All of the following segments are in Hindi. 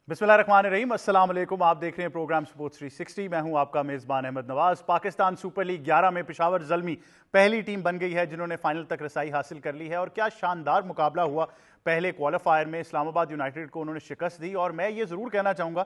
बिस्मिल्लाहिर्रहमानिर्रहीम, अस्सलाम वालेकुम। आप देख रहे हैं प्रोग्राम स्पोर्ट्स 360। मैं हूं आपका मेज़बान अहमद नवाज। पाकिस्तान सुपर लीग 11 में पेशावर ज़ल्मी पहली टीम बन गई है जिन्होंने फाइनल तक रसाई हासिल कर ली है। और क्या शानदार मुकाबला हुआ। पहले क्वालिफायर में इस्लामाबाद यूनाइटेड को उन्होंने शिकस्त दी। और मैं ये ज़रूर कहना चाहूँगा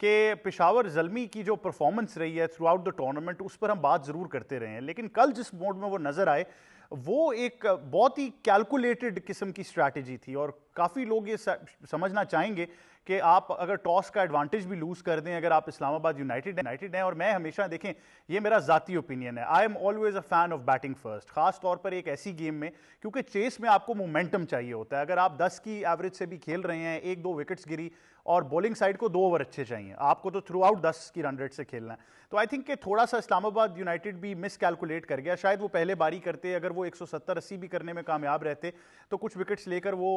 कि पेशावर ज़ल्मी की जो परफॉर्मेंस रही है थ्रू आउट द टूर्नामेंट, उस पर हम बात ज़रूर करते रहे हैं, लेकिन कल जिस मोड में वो नज़र आए वो एक बहुत ही कैलकुलेटेड किस्म की स्ट्रैटेजी थी। और काफ़ी लोग ये समझना चाहेंगे कि आप अगर टॉस का एडवांटेज भी लूज कर दें, अगर आप इस्लामाबाद यूनाइटेड हैं। और मैं हमेशा, देखें, ये मेरा जाती ओपिनियन है, I am always a fan of batting first, खास तौर पर एक ऐसी गेम में, क्योंकि चेस में आपको मोमेंटम चाहिए होता है। अगर आप 10 की एवरेज से भी खेल रहे हैं, एक दो विकेट्स गिरी और बॉलिंग साइड को 2 ओवर अच्छे चाहिए, आपको तो थ्रू आउट 10 की रन रेट से खेलना है। तो आई थिंक कि थोड़ा सा इस्लामाबाद यूनाइटेड भी मिस कैलकुलेट कर गया। शायद वो पहले बारी करते, अगर वो 170-80 भी करने में कामयाब रहते तो कुछ विकेट्स लेकर वो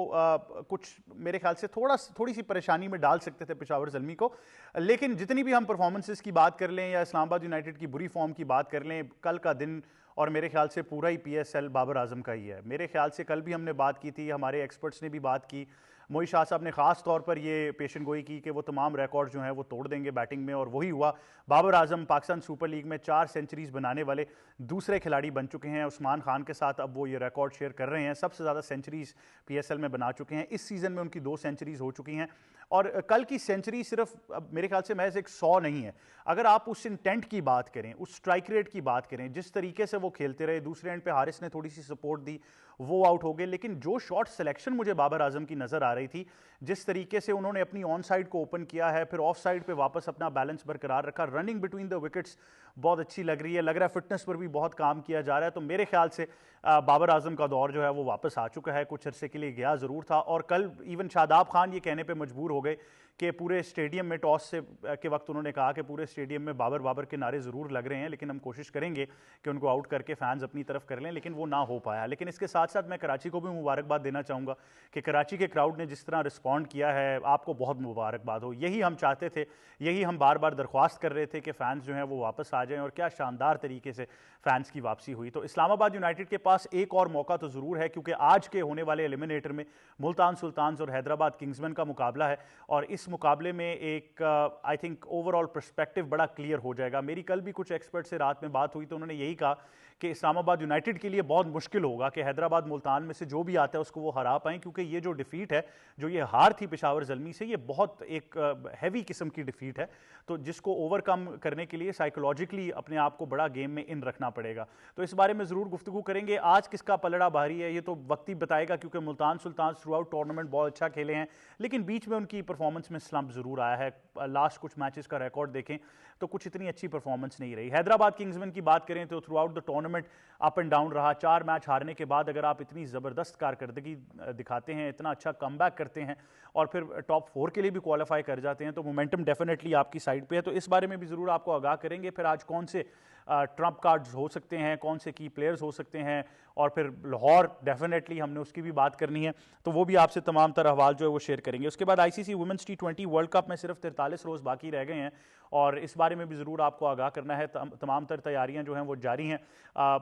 कुछ मेरे ख्याल से थोड़ी सी परेशानी में डाल सकते थे पेशावर ज़ल्मी को। लेकिन जितनी भी हम परफॉर्मेंसेस की बात कर लें या इस्लामाबाद यूनाइटेड की बुरी फॉर्म की बात कर लें, कल का दिन और मेरे ख्याल से पूरा ही PSL बाबर आजम का ही है। मेरे ख्याल से कल भी हमने बात की थी, हमारे एक्सपर्ट्स ने भी बात की, मोई शाह साहब ने खास तौर पर ये पेशन गोई की कि वो तमाम रिकॉर्ड जो हैं वो तोड़ देंगे बैटिंग में, और वही हुआ। बाबर आजम पाकिस्तान सुपर लीग में 4 सेंचुरीज बनाने वाले दूसरे खिलाड़ी बन चुके हैं। उस्मान खान के साथ अब वो ये रिकॉर्ड शेयर कर रहे हैं, सबसे ज़्यादा सेंचुरीज PSL में बना चुके हैं। इस सीज़न में उनकी 2 सेंचुरीज हो चुकी हैं। और कल की सेंचुरी सिर्फ मेरे ख्याल से महज एक 100 नहीं है। अगर आप उस इंटेंट की बात करें, उस स्ट्राइक रेट की बात करें, जिस तरीके से वो खेलते रहे, दूसरे एंड पे हारिस ने थोड़ी सी सपोर्ट दी, वो आउट हो गए, लेकिन जो शॉट सिलेक्शन मुझे बाबर आजम की नज़र आ रही थी, जिस तरीके से उन्होंने अपनी ऑन साइड को ओपन किया है, फिर ऑफ साइड पे वापस अपना बैलेंस बरकरार रखा, रनिंग बिटवीन द विकेट्स बहुत अच्छी लग रही है। लग रहा है फिटनेस पर भी बहुत काम किया जा रहा है। तो मेरे ख्याल से बाबर आजम का दौर जो है वो वापस आ चुका है। कुछ अरसे के लिए गया ज़रूर था, और कल इवन शादाब खान ये कहने पर मजबूर हो गए कि पूरे स्टेडियम में टॉस से के वक्त उन्होंने कहा कि पूरे स्टेडियम में बाबर बाबर के नारे ज़रूर लग रहे हैं, लेकिन हम कोशिश करेंगे कि उनको आउट करके फैंस अपनी तरफ कर लें, लेकिन वो ना हो पाया। लेकिन इसके साथ साथ मैं कराची को भी मुबारकबाद देना चाहूँगा कि कराची के क्राउड ने जिस तरह रिस्पॉन्ड किया है, आपको बहुत मुबारकबाद हो। यही हम चाहते थे, यही हम बार बार दरख्वास्त कर रहे थे कि फ़ैन्स जो हैं वो वापस आ जाएँ, और क्या शानदार तरीके से फ़ैन्स की वापसी हुई। तो इस्लामाबाद यूनाइटेड के पास एक और मौका तो ज़रूर है, क्योंकि आज के होने वाले एलिमिनेटर में मुल्तान सुल्तान्स और हैदराबाद किंग्समैन का मुकाबला है, और इस मुकाबले में एक आई थिंक ओवरऑल पर्सपेक्टिव बड़ा क्लियर हो जाएगा। मेरी कल भी कुछ एक्सपर्ट से रात में बात हुई तो उन्होंने यही कहा कि इस्लामाबाद यूनाइटेड के लिए बहुत मुश्किल होगा कि हैदराबाद मुल्तान में से जो भी आता है उसको वो हरा पाएं, क्योंकि ये जो डिफीट है, जो ये हार थी पेशावर ज़ल्मी से, ये बहुत एक हैवी किस्म की डिफीट है। तो जिसको ओवरकम करने के लिए साइकोलॉजिकली अपने आप को बड़ा गेम में इन रखना पड़ेगा। तो इस बारे में ज़रूर गुफ्तगू करेंगे। आज किसका पलड़ा भारी है ये तो वक्त ही बताएगा, क्योंकि Multan Sultan through out tournament बहुत अच्छा खेले हैं, लेकिन बीच में उनकी परफॉर्मेंस में स्लम्प ज़रूर आया है। लास्ट कुछ मैचेस का रिकॉर्ड देखें तो कुछ इतनी अच्छी परफॉर्मेंस नहीं रही। हैदराबाद किंग्समैन की बात करें तो through out the tournament up and down रहा। 4 मैच हारने के बाद अगर आप इतनी ज़बरदस्त कारकर्दगी दिखाते हैं, इतना अच्छा कमबैक करते हैं और फिर टॉप 4 के लिए भी क्वालिफाई कर जाते हैं, तो मोमेंटम डेफिनेटली आपकी साइड पे है। तो इस बारे में भी ज़रूर आपको आगाह करेंगे। फिर आज कौन से ट्रम्प कार्ड्स हो सकते हैं, कौन से की प्लेयर्स हो सकते हैं, और फिर लाहौर डेफिनेटली हमने उसकी भी बात करनी है, तो वो भी आपसे तमाम तरह अहवाल जो है वो शेयर करेंगे। उसके बाद ICC women's T20 world cup में सिर्फ 43 रोज़ बाकी रह गए हैं, और इस बारे में भी ज़रूर आपको आगाह करना है। तमाम तर तैयारियां जो हैं वो जारी हैं।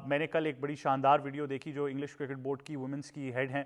मैंने कल एक बड़ी शानदार वीडियो देखी जो इंग्लिश क्रिकेट बोर्ड की वुमेंस की हेड हैं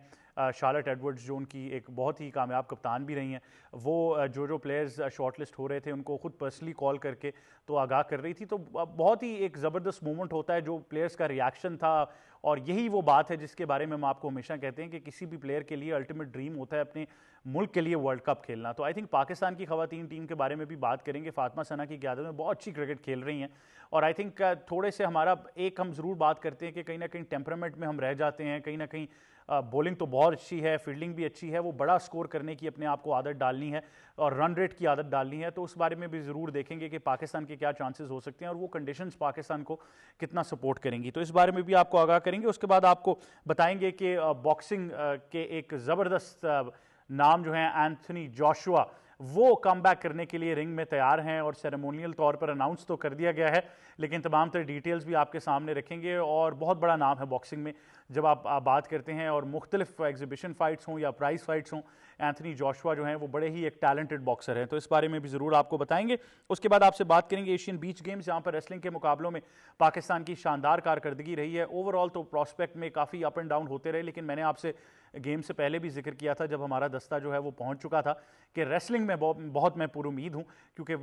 शार्लेट एडवर्ड्स, जो उनकी एक बहुत ही कामयाब कप्तान भी रही हैं, वो जो प्लेयर्स शॉर्टलिस्ट हो रहे थे उनको खुद पर्सनली कॉल करके तो आगाह कर रही थी। तो बहुत ही एक ज़बरदस्त मूवमेंट होता है जो प्लेयर्स का रिएक्शन था, और यही वो बात है जिसके बारे में हम आपको हमेशा कहते हैं कि किसी भी प्लेयर के लिए अल्टीमेट ड्रीम होता है अपने मुल्क के लिए वर्ल्ड कप खेलना। तो आई थिंक पाकिस्तान की खवातीन टीम के बारे में भी बात करेंगे। फातिमा सना की क़यादत में बहुत अच्छी क्रिकेट खेल रही हैं, और आई थिंक थोड़े से हमारा एक हम ज़रूर बात करते हैं कि कहीं ना कहीं टेम्परामेंट में हम रह जाते हैं, कहीं ना कहीं बॉलिंग तो बहुत अच्छी है, फील्डिंग भी अच्छी है, वो बड़ा स्कोर करने की अपने आप को आदत डालनी है और रन रेट की आदत डालनी है। तो उस बारे में भी ज़रूर देखेंगे कि पाकिस्तान के क्या चांसेस हो सकते हैं और वो कंडीशंस पाकिस्तान को कितना सपोर्ट करेंगी। तो इस बारे में भी आपको आगाह करेंगे। उसके बाद आपको बताएंगे कि बॉक्सिंग के एक ज़बरदस्त नाम जो है एंथनी जोशुआ, वो कम बैक करने के लिए रिंग में तैयार हैं, और सेरेमोनियल तौर पर अनाउंस तो कर दिया गया है, लेकिन तमाम तरह डिटेल्स भी आपके सामने रखेंगे। और बहुत बड़ा नाम है बॉक्सिंग में जब आप बात करते हैं, और मुख्तलिफ एग्जीबिशन फाइट्स हों या प्राइज फाइट्स हों, एंथनी जोशुआ जो हैं वो बड़े ही एक टैलेंटेड बॉक्सर हैं, तो इस बारे में भी ज़रूर आपको बताएंगे। उसके बाद आपसे बात करेंगे एशियन बीच गेम्स, जहाँ पर रेसलिंग के मुकाबलों में पाकिस्तान की शानदार कारकर्दगी रही है। ओवरऑल तो प्रॉस्पेक्ट में काफ़ी अप एंड डाउन होते रहे, लेकिन मैंने आपसे गेम से पहले भी जिक्र किया था जब हमारा दस्ता जो है वो पहुंच चुका था कि रेसलिंग में बहुत मैं पुरुमीद हूँ, क्योंकि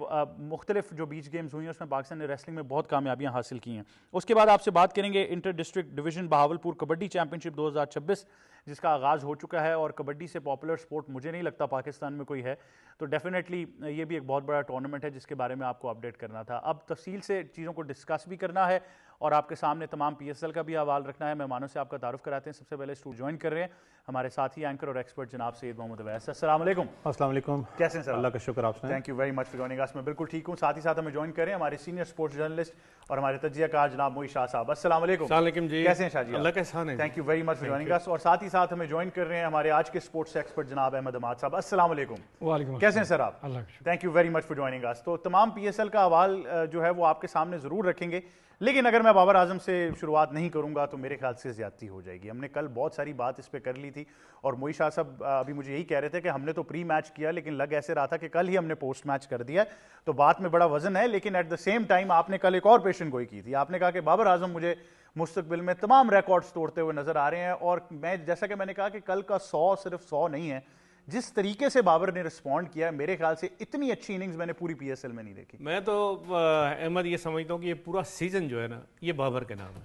मुख्तलिफ जो बीच गेम्स हुई हैं उसमें पाकिस्तान ने रेसलिंग में बहुत कामयाबियां हासिल की हैं। उसके बाद आपसे बात करेंगे inter district division Bahawalpur kabaddi championship 2026, जिसका आगाज़ हो चुका है, और कबड्डी से पॉपुलर स्पोर्ट मुझे नहीं लगता पाकिस्तान में कोई है, तो डेफिनेटली ये भी एक बहुत बड़ा टूर्नामेंट है जिसके बारे में आपको अपडेट करना था। अब तफसील से चीज़ों को डिस्कस भी करना है और आपके सामने तमाम PSL का भी हवाल रखना है। मेहमानों से आपका तारुफ कराते हैं। सबसे पहले स्टूडियो ज्वाइन कर रहे हैं हमारे साथी एंकर और एक्सपर्ट जनाब सैयद मोहम्मद अवैस। अस्सलाम वालेकुम। अस्सलाम वालेकुम। कैसे हैं सर? अल्लाह का शुक्र, आप सुनाएं। Thank you very much for joining us. मैं बिल्कुल ठीक हूँ। साथ ही साथ हमें ज्वाइन करें हमारे सीनियर स्पोर्ट्स जर्नलिस्ट और हमारे तजियाकार जनाब मोई शाह साहब। अस्सलाम वालेकुम जी, कैसे हैं शाह जी? अल्लाह का एहसान है। Thank you very much for joining us. और साथ ही साथ हमें ज्वाइन कर रहे हैं हमारे आज के स्पोर्ट्स एक्सपर्ट जनाब अहमद अमाद साहब। अस्सलाम वालेकुम, कैसे हैं सर आप? Thank you very much for joining us. तो तमाम PSL का हवाल जो है वो आपके सामने ज़रूर रखेंगे, लेकिन अगर मैं बाबर आजम से शुरुआत नहीं करूंगा तो मेरे ख्याल से ज़्यादती हो जाएगी। हमने कल बहुत सारी बात इस पर कर ली थी, और मोई शाह साहब अभी मुझे यही कह रहे थे कि हमने तो प्री मैच किया, लेकिन लग ऐसे रहा था कि कल ही हमने पोस्ट मैच कर दिया, तो बात में बड़ा वजन है। लेकिन एट द सेम टाइम आपने कल एक और पेशन गोई की थी। आपने कहा कि बाबर आजम मुझे मुस्तकबिल में तमाम रिकॉर्ड्स तोड़ते हुए नजर आ रहे हैं, और मैं जैसा कि मैंने कहा कि कल का 100 सिर्फ 100 नहीं है, जिस तरीके से बाबर ने रिस्पॉन्ड किया, मेरे ख्याल से इतनी अच्छी इनिंग्स मैंने पूरी PSL में नहीं देखी। मैं तो अहमद ये समझता हूँ कि ये पूरा सीजन जो है ना, ये बाबर के नाम है,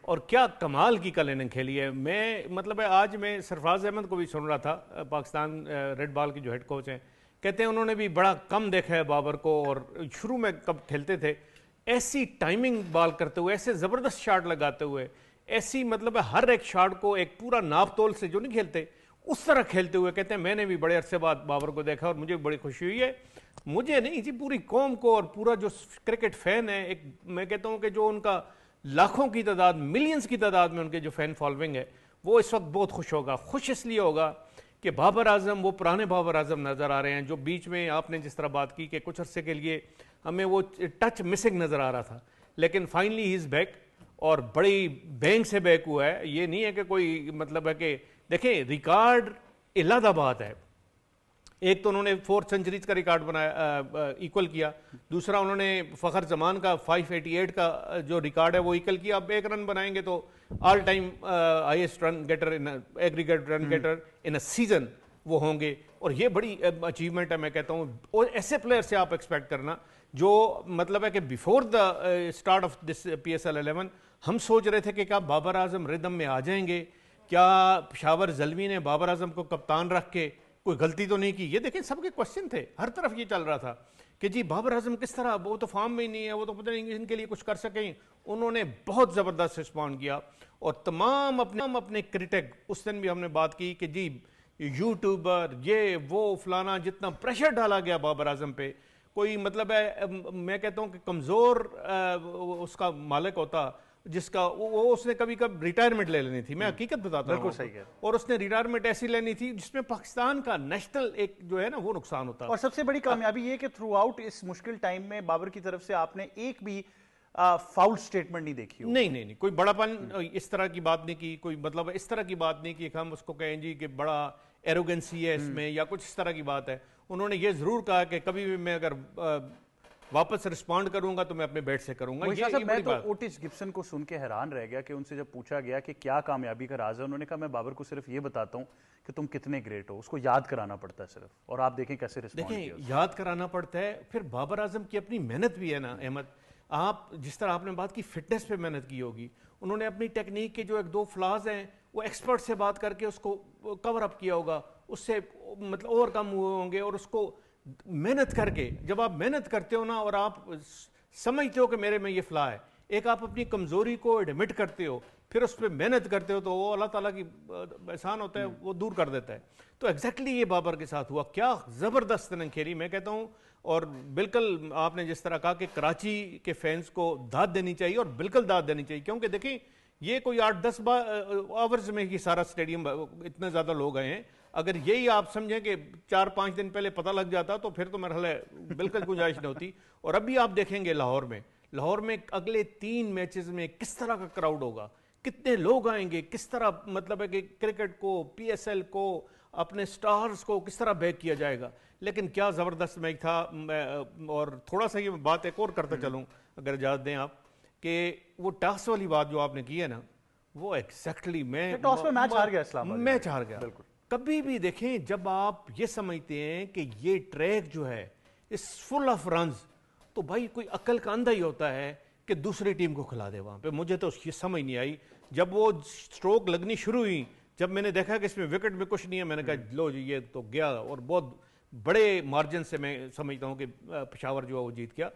और क्या कमाल की कल इनिंग खेली है। मैं मतलब है, आज मैं सरफराज अहमद को भी सुन रहा था, पाकिस्तान रेड बॉल के जो हेड कोच हैं, कहते हैं उन्होंने भी बड़ा कम देखा है बाबर को, और शुरू में कब खेलते थे ऐसी टाइमिंग बॉल करते हुए, ऐसे ज़बरदस्त शॉट लगाते हुए, ऐसी मतलब है हर एक शॉट को एक पूरा नाप तोल से जो नहीं खेलते उस तरह खेलते हुए। कहते हैं मैंने भी बड़े अरसे बाद बाबर को देखा और मुझे बड़ी खुशी हुई है। मुझे नहीं जी, पूरी कौम को और पूरा जो क्रिकेट फैन है, एक मैं कहता हूँ कि जो उनका लाखों की तादाद, मिलियंस की तादाद में उनके जो फैन फॉलोइंग है, वो इस वक्त बहुत खुश होगा। खुश इसलिए होगा कि बाबर आजम वो पुराने बाबर आजम नज़र आ रहे हैं, जो बीच में आपने जिस तरह बात की कि कुछ अरसे के लिए हमें वो टच मिसिंग नज़र आ रहा था, लेकिन फाइनली ही इज़ बैक, और बड़ी बैंक से बैक हुआ है। ये नहीं है कि कोई मतलब है कि देखें रिकॉर्ड इलाहाबाद है, एक तो उन्होंने 4 सेंचुरीज का रिकॉर्ड बनाया, इक्वल किया, दूसरा उन्होंने फ़खर जमान का 588 का जो रिकॉर्ड है वो इक्वल किया। अब एक रन बनाएंगे तो all time highest run getter in aggregate run getter in a season वो होंगे, और ये बड़ी अचीवमेंट है मैं कहता हूँ। और ऐसे प्लेयर से आप एक्सपेक्ट करना जो मतलब है कि before the start of this PSL 11 हम सोच रहे थे कि क्या बाबर आजम रिदम में आ जाएंगे, क्या पेशावर ज़ल्मी ने बाबर आजम को कप्तान रख के कोई गलती तो नहीं की। ये देखें सबके क्वेश्चन थे, हर तरफ ये चल रहा था कि जी बाबर आजम किस तरह, वो तो फॉर्म में ही नहीं है, वो तो पता नहीं इनके लिए कुछ कर सकें। उन्होंने बहुत ज़बरदस्त रिस्पॉन्ड किया, और तमाम अपने क्रिटिक, उस दिन भी हमने बात की कि जी यूट्यूबर ये वो फलाना, जितना प्रेशर डाला गया बाबर आजम पे, कोई मतलब है मैं कहता हूँ कि कमज़ोर उसका मालिक होता जिसका वो उसने कभी कभी रिटायरमेंट ले लेनी थी। मैं हकीकत बताता हूँ, और उसने रिटायरमेंट ऐसी लेनी थी जिसमें पाकिस्तान का नेशनल एक जो है ना वो नुकसान होता। और सबसे बड़ी कामयाबी ये कि थ्रू आउट इस मुश्किल टाइम में बाबर की तरफ से आपने एक भी फाउल स्टेटमेंट नहीं देखी? नहीं, कोई बड़ापन इस तरह की बात नहीं की, कोई मतलब इस तरह की बात नहीं की हम उसको कहें जी कि बड़ा एरोगेंसी है इसमें या कुछ इस तरह की बात है। उन्होंने ये जरूर कहा कि कभी भी मैं अगर वापस रिस्पॉन्ड करूंगा तो मैं अपने बैट से करूंगा। मैं तो ओटिस गिब्सन को सुन के हैरान रह गया कि उनसे जब पूछा गया कि क्या कामयाबी का राज है, उन्होंने कहा मैं बाबर को सिर्फ ये बताता हूं कि तुम कितने ग्रेट हो, उसको याद कराना पड़ता है सिर्फ, और आप देखें कैसे रिस्पॉन्ड किया। देखें याद कराना पड़ता है, फिर बाबर आजम की अपनी मेहनत भी है ना अहमद। आप जिस तरह आपने बात की फिटनेस पे मेहनत की होगी, उन्होंने अपनी टेक्निक के जो 1-2 फ्लॉज हैं वो एक्सपर्ट से बात करके उसको कवर अप किया होगा, उससे मतलब ओवरकम हुए होंगे, और उसको मेहनत करके, जब आप मेहनत करते हो ना और आप समझते हो कि मेरे में ये फ्ला है, एक आप अपनी कमजोरी को एडमिट करते हो, फिर उस पर मेहनत करते हो, तो वो अल्लाह ताला की एहसान होता है, वो दूर कर देता है। तो एग्जैक्टली ये बाबर के साथ हुआ, क्या जबरदस्त इनिंग खेली मैं कहता हूँ। और बिल्कुल आपने जिस तरह कहा कि कराची के फैंस को दाद देनी चाहिए, और बिल्कुल दाद देनी चाहिए, क्योंकि देखिए ये कोई 8-10 आवर्स में ही सारा स्टेडियम इतने ज्यादा लोग आए हैं। अगर यही आप समझें कि 4-5 दिन पहले पता लग जाता तो फिर तो मेरे ख्याल बिल्कुल गुंजाइश नहीं होती। और अभी आप देखेंगे लाहौर में अगले 3 मैचेस में किस तरह का क्राउड होगा, कितने लोग आएंगे, किस तरह मतलब है कि क्रिकेट को, पीएसएल को, अपने स्टार्स को किस तरह बैक किया जाएगा। लेकिन क्या ज़बरदस्त मैच था। और थोड़ा सा ये बात एक और करता चलूँ, अगर इजाज़त दें आप, कि वो टॉस वाली बात जो आपने की है ना, वो एग्जैक्टली मैं टॉस में मैच हार गया इस्लामाबाद, मैच हार गया। कभी भी देखें, जब आप ये समझते हैं कि ये ट्रैक जो है इस फुल ऑफ रन्स, तो भाई कोई अक्ल का अंधा ही होता है कि दूसरी टीम को खिला दे वहां पे। मुझे तो ये समझ नहीं आई। जब वो स्ट्रोक लगनी शुरू हुई, जब मैंने देखा कि इसमें विकेट में कुछ नहीं है, मैंने कहा लो जी ये तो गया। और बहुत बड़े मार्जिन से मैं समझता हूँ कि पेशावर जो है वो जीत गया।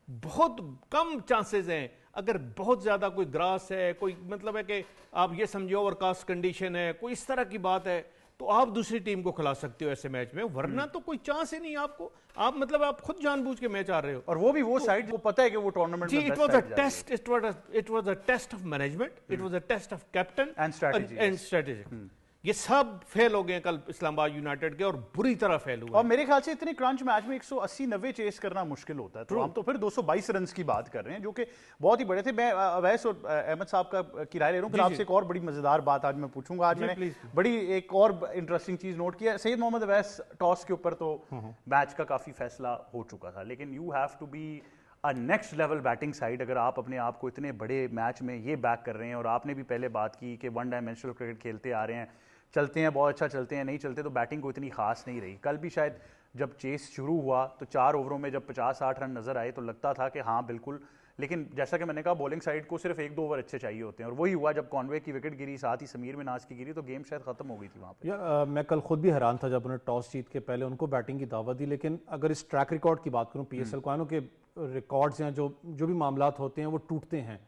बहुत कम चांसेस हैं, अगर बहुत ज्यादा कोई ग्रास है, कोई मतलब है कि आप ये समझो ओवरकास्ट कंडीशन है, कोई इस तरह की बात है, तो आप दूसरी टीम को खिला सकते हो ऐसे मैच में, वरना तो कोई चांस ही नहीं आपको। आप मतलब आप खुद जानबूझ के मैच आ रहे हो, और वो भी वो साइड को पता है कि वो टूर्नामेंट में it was a test, it was a test of management, it was a test of captain and strategy. ये सब फेल हो गए कल इस्लामाबाद यूनाइटेड के, और बुरी तरह फेल हुए। और मेरे ख्याल से इतने क्रंच मैच में 180-90 चेस करना मुश्किल होता है, तो हम तो फिर 222 रन की बात कर रहे हैं, जो कि बहुत ही बड़े थे। मैं अवैस और अहमद साहब का किराया ले रहा हूँ, फिर आपसे एक और बड़ी मजेदार बात आज मैं पूछूंगा। आज मैंने बड़ी एक और इंटरेस्टिंग चीज नोट किया। सैयद मोहम्मद अवैस, टॉस के ऊपर तो मैच का काफी फैसला हो चुका था, लेकिन you have to be a next level batting side अगर आप अपने आप को इतने बड़े मैच में ये बैक कर रहे हैं। और आपने भी पहले बात की कि वन डायमेंशनल क्रिकेट खेलते आ रहे हैं, चलते हैं बहुत अच्छा चलते हैं, नहीं चलते तो बैटिंग को इतनी खास नहीं रही। कल भी शायद जब चेस शुरू हुआ तो 4 ओवरों में जब 50-60 रन नजर आए तो लगता था कि हाँ बिल्कुल, लेकिन जैसा कि मैंने कहा बॉलिंग साइड को सिर्फ 1-2 ओवर अच्छे चाहिए होते हैं, और वही हुआ जब कॉनवे की विकेट गिरी, साथ ही समीर मिन्हाज की गिरी, तो गेम शायद खत्म हो गई थी वहाँ पे। यार मैं कल खुद भी हैरान था जब उन्होंने टॉस जीत के पहले उनको बैटिंग की दावत दी। लेकिन अगर इस ट्रैक रिकॉर्ड की बात करूं पीएसएल को, के रिकॉर्ड्स या जो भी मामलात होते हैं वो टूटते हैं,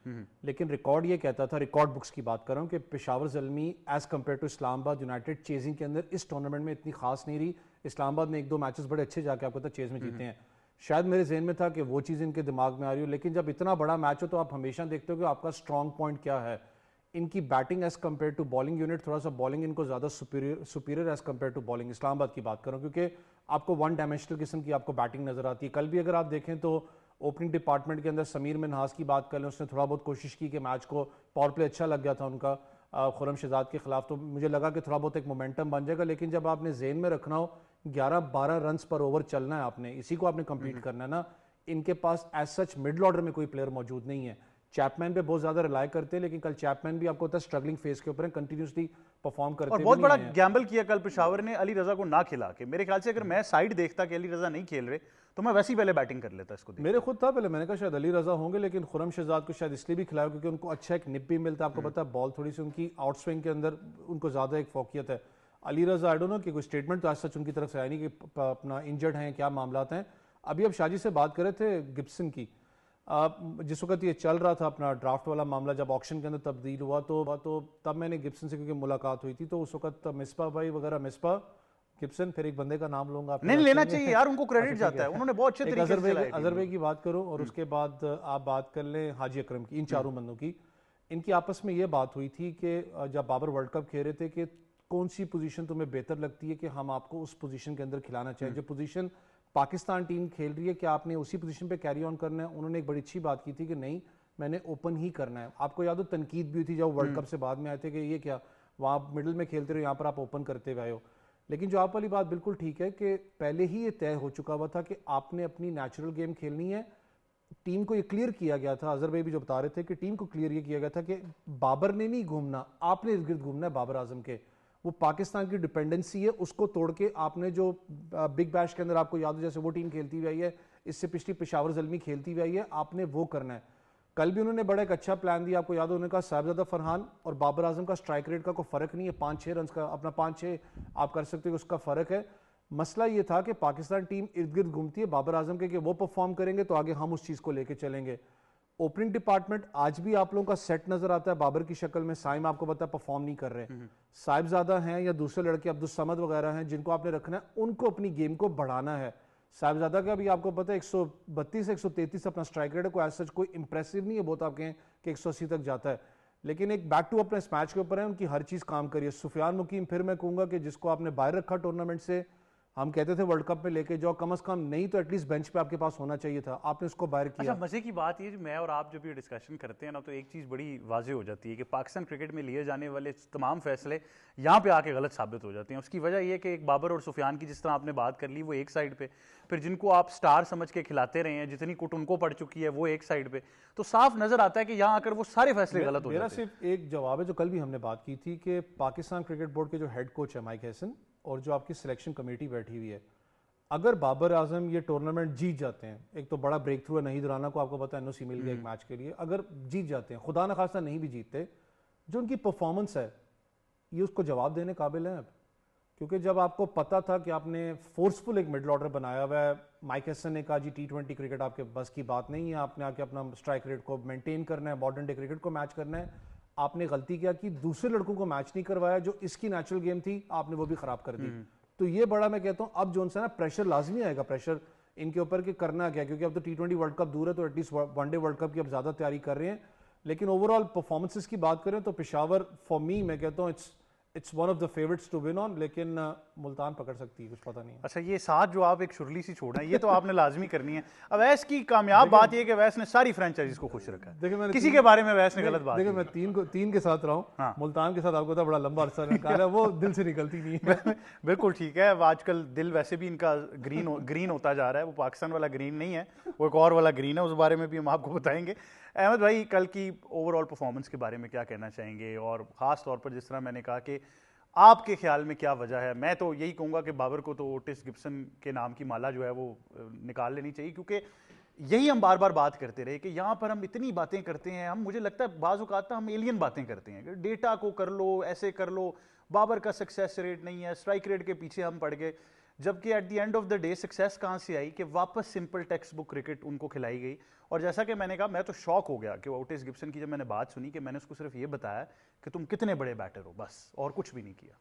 लेकिन रिकॉर्ड ये कहता था, रिकॉर्ड बुक्स की बात कर रहा हूँ, कि Peshawar Zalmi as compared to Islamabad United chasing के अंदर इस टूर्नामेंट में इतनी खास नहीं रही। इस्लामाबाद में 1-2 मैचेस बड़े अच्छे जाके आपको पता चेज में जीते हैं। शायद मेरे जहन में था कि वो चीज़ इनके दिमाग में आ रही हो, लेकिन जब इतना बड़ा मैच हो तो आप हमेशा देखते हो कि आपका स्ट्रॉन्ग पॉइंट क्या है। इनकी batting as compared to bowling unit, थोड़ा सा बॉलिंग इनको ज़्यादा superior as compared to bowling Islamabad की बात करूँ, क्योंकि आपको वन डायमेंशनल किस्म की आपको बैटिंग नजर आती है। कल भी अगर आप देखें तो ओपनिंग डिपार्टमेंट के अंदर समीर मिन्हाज की बात कर लें, उसने थोड़ा बहुत कोशिश की कि मैच को, पावर प्ले अच्छा लग गया था उनका खुरम शहजाद के खिलाफ, तो मुझे लगा कि थोड़ा बहुत एक मोमेंटम बन जाएगा। लेकिन जब आपने जेन में रखना हो 11-12 रन पर ओवर चलना है, आपने इसी को आपने कंप्लीट करना है ना। इनके पास एज सच मिडल ऑर्डर में कोई प्लेयर मौजूद नहीं है। चैपमैन पे बहुत ज्यादा रिलाय करते हैं, लेकिन कल चैपमैन भी आपको स्ट्रगलिंग फेज के ऊपर है, कंटिन्यूसली परफॉर्म करते हैं। और बहुत बड़ा गैम्बल किया कल पेशावर ने अली रजा को ना खिला के। मेरे ख्याल से अगर मैं साइड देखता कि अली रजा नहीं खेल रहे तो मैं वैसे ही पहले बैटिंग कर लेता इसको। मेरे खुद था पहले, मैंने कहा शायद अली रजा होंगे, लेकिन खुरम शहजाद को शायद इसलिए भी खिलाया क्योंकि उनको अच्छा एक निप भी मिलता है। आपको पता है बॉल थोड़ी सी उनकी आउट स्विंग के अंदर उनको ज्यादा एक फोकियत है। अली रजा आई डोंट नो कि कोई स्टेटमेंट तो आज सच उनकी तरफ से आया नहीं कि अपना इंजर्ड हैं, क्या मामला हैं। अभी अब शाजी से बात कर रहे थे गिब्सन की, जिस वक्त ये चल रहा था अपना ड्राफ्ट वाला मामला, जब ऑक्शन के अंदर तब्दील हुआ तो तब मैंने गिब्सन से क्योंकि मुलाकात हुई थी, तो उस वक्त मिसबा भाई वगैरह, मिसबा गिब्सन, फिर एक बंदे का नाम लूंगा, नहीं लेना चाहिए यार, उनको क्रेडिट जाता है, उन्होंने बहुत अच्छे तरीके से चलाया। अजहर भाई की बात करूं और उसके बाद आप बात कर लें हाजी अकरम की, इन चारों बंदों की। इनकी आपस में ये बात हुई थी कि जब बाबर वर्ल्ड कप खेल रहे थे कि कौन सी पोजीशन तुम्हें बेहतर लगती है कि हम आपको उस पोजीशन के अंदर खिलाना चाहिए, जो पोजीशन पाकिस्तान टीम खेल रही है क्या आपने उसी पोजीशन पे कैरी ऑन करना है। उन्होंने एक बड़ी अच्छी बात की थी कि नहीं, मैंने ओपन ही करना है। आपको याद हो तनकीद भी हुई थी जब वर्ल्ड कप से बाद में आए थे कि ये क्या, वहाँ मिडिल में खेलते रहे, यहाँ पर आप ओपन करते गए हो। लेकिन जो आप वाली बात बिल्कुल ठीक है कि पहले ही ये तय हो चुका हुआ था कि आपने अपनी नेचुरल गेम खेलनी है। टीम को ये क्लियर किया गया था, अजहर भाई भी जो बता रहे थे कि टीम को क्लियर ये किया गया था कि बाबर ने नहीं घूमना, आपने इर्द गिर्द घूमना है बाबर आजम के। वो पाकिस्तान की डिपेंडेंसी है, उसको तोड़ के आपने जो बिग बैश के अंदर आपको याद हो जैसे वो टीम खेलती हुई आई है, इससे पिछली पेशावर ज़ल्मी खेलती हुई आई है, आपने वो करना है। कल भी उन्होंने बड़ा एक अच्छा प्लान दिया, आपको याद हो, उन्होंने कहा साहिबजादा फरहान और बाबर आजम का स्ट्राइक रेट का कोई फर्क नहीं है, 5-6 रन का अपना 5-6 आप कर सकते हो, उसका फर्क है। मसला ये था कि पाकिस्तान टीम इर्द गिर्द घूमती है बाबर आजम के कि वो परफॉर्म करेंगे तो आगे हम उस चीज़ को लेके चलेंगे। ओपनिंग डिपार्टमेंट आज भी आप लोगों का सेट नजर आता है बाबर की शक्ल में। साइम आपको पता है परफॉर्म नहीं कर रहे, साहिबजादा हैं या दूसरे लड़के अब्दुल समद वगैरह हैं जिनको आपने रखना है, उनको अपनी गेम को बढ़ाना है। साहिबजादा का भी आपको पता है 132-133 अपना स्ट्राइक रेट है, कोई सच कोई इंप्रेसिव नहीं है, बहुत आप कहें कि 180 तक जाता है, लेकिन एक बैक टू अपने इस मैच के ऊपर है, उनकी हर चीज काम करिए। सुफियान मुकीम फिर मैं कहूंगा कि जिसको आपने बाहर रखा टूर्नामेंट से, हम कहते थे वर्ल्ड कप में लेके जाओ, कम से कम नहीं तो एटलीस्ट बेंच पे आपके पास होना चाहिए था, आपने उसको बाहर किया। अच्छा, मजे की बात ये, मैं और आप जब ये डिस्कशन करते हैं ना, तो एक चीज़ बड़ी वाजे हो जाती है कि पाकिस्तान क्रिकेट में लिए जाने वाले तमाम फैसले यहाँ पे आके गलत साबित हो जाते हैं। उसकी वजह यह कि एक बाबर और सुफियान की जिस तरह आपने बात कर ली वो एक साइड पे, फिर जिनको आप स्टार समझ के खिलाते रहे हैं, जितनी कुट उनको पड़ चुकी है वो एक साइड पे, तो साफ नजर आता है कि यहाँ आकर वो सारे फैसले गलत हो मेरा जाते हैं। सिर्फ एक जवाब है जो कल भी हमने बात की थी कि पाकिस्तान क्रिकेट बोर्ड के जो हेड कोच है माइक हैसन और जो आपकी सिलेक्शन कमेटी बैठी हुई है, अगर बाबर आजम ये टूर्नामेंट जीत जाते हैं, एक तो बड़ा ब्रेक थ्रू है, नहीं दुराना को आपको पता है एनओसी मिल गया एक मैच के लिए, अगर जीत जाते हैं, खुदा न खास्ता नहीं भी जीतते, जो उनकी परफॉर्मेंस है ये उसको जवाब देने काबिल है अब। क्योंकि जब आपको पता था कि आपने फोर्सफुल एक मिडल ऑर्डर बनाया हुआ है, माइक हैसन ने कहा जी T20 क्रिकेट आपके बस की बात नहीं है, आपने आके अपना स्ट्राइक रेट को मेंटेन करना है, मॉडर्न डे क्रिकेट को मैच करना है। आपने गलती क्या की, दूसरे लड़कों को मैच नहीं करवाया, जो इसकी नेचुरल गेम थी आपने वो भी खराब कर दी। तो ये बड़ा मैं कहता हूँ अब जो ना प्रेशर लाजमी आएगा, प्रेशर इनके ऊपर कि करना क्या, क्योंकि अब तो T20 वर्ल्ड कप दूर है, तो एटलीस्ट वनडे वर्ल्ड कप की अब ज्यादा तैयारी कर रहे हैं। लेकिन ओवरऑल परफॉर्मेंसेस की बात करें तो पेशावर फॉर मी मैं कहता हूँ it's one of the favourites to win on, लेकिन मुल्तान पकड़ सकती है, कुछ पता नहीं है। अच्छा, ये साथ जो आप एक शुरली सी छोड़ा है, ये तो आपने लाजमी करनी है। अवैस की कामयाब बात ये कि अवैस ने सारी फ्रेंचाइजीज को खुश रखा है। देखिए मैंने किसी के बारे में अवैस ने गलत बात देखिए मैं तीन के साथ रहा हूँ। हाँ। मुल्तान के साथ आपको तो बड़ा लंबा अरसा निकाला, वो दिल से निकलती नहीं है। बिल्कुल ठीक है। आजकल दिल वैसे भी इनका ग्रीन होता जा रहा है, वो पाकिस्तान वाला ग्रीन नहीं है, वो एक और वाला ग्रीन है, उस बारे में भी हम आपको बताएंगे। अहमद भाई, कल की ओवरऑल परफॉर्मेंस के बारे में क्या कहना चाहेंगे, और ख़ास तौर पर जिस तरह मैंने कहा कि आपके ख्याल में क्या वजह है? मैं तो यही कहूँगा कि बाबर को तो ओटिस गिब्सन के नाम की माला जो है वो निकाल लेनी चाहिए, क्योंकि यही हम बार बार बात करते रहे कि यहाँ पर हम इतनी बातें करते हैं, हम मुझे लगता है बाज़ औक़ात हम एलियन बातें करते हैं कि डेटा को कर लो, ऐसे कर लो, बाबर का सक्सेस रेट नहीं है, स्ट्राइक रेट के पीछे हम पड़ गए, जबकि at the end of the day success कहाँ से आई कि वापस सिंपल टेक्स्ट बुक क्रिकेट उनको खिलाई गई। और जैसा कि मैंने कहा, मैं तो शॉक हो गया कि ओटिस गिब्सन की जब मैंने बात सुनी कि मैंने उसको सिर्फ ये बताया कि तुम कितने बड़े बैटर हो, बस, और कुछ भी नहीं किया।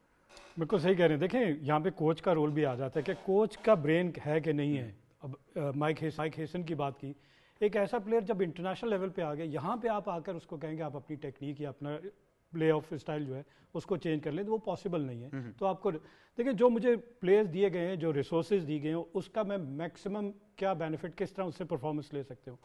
बिल्कुल सही कह रहे हैं। देखें, यहाँ पे कोच का रोल भी आ जाता है कि कोच का ब्रेन है कि नहीं है। अब माइक हैसन की बात की, एक ऐसा प्लेयर जब इंटरनेशनल लेवल पे आ गया, यहाँ पे आप आकर उसको कहेंगे आप अपनी टेक्निक या अपना प्ले ऑफ स्टाइल जो है उसको चेंज कर लें, तो वो पॉसिबल नहीं है। तो आपको देखिए, जो मुझे प्लेयर्स दिए गए हैं, जो रिसोर्सेज दी गए हैं, उसका मैं मैक्सिमम क्या बेनिफिट, किस तरह उससे परफॉर्मेंस ले सकते हो।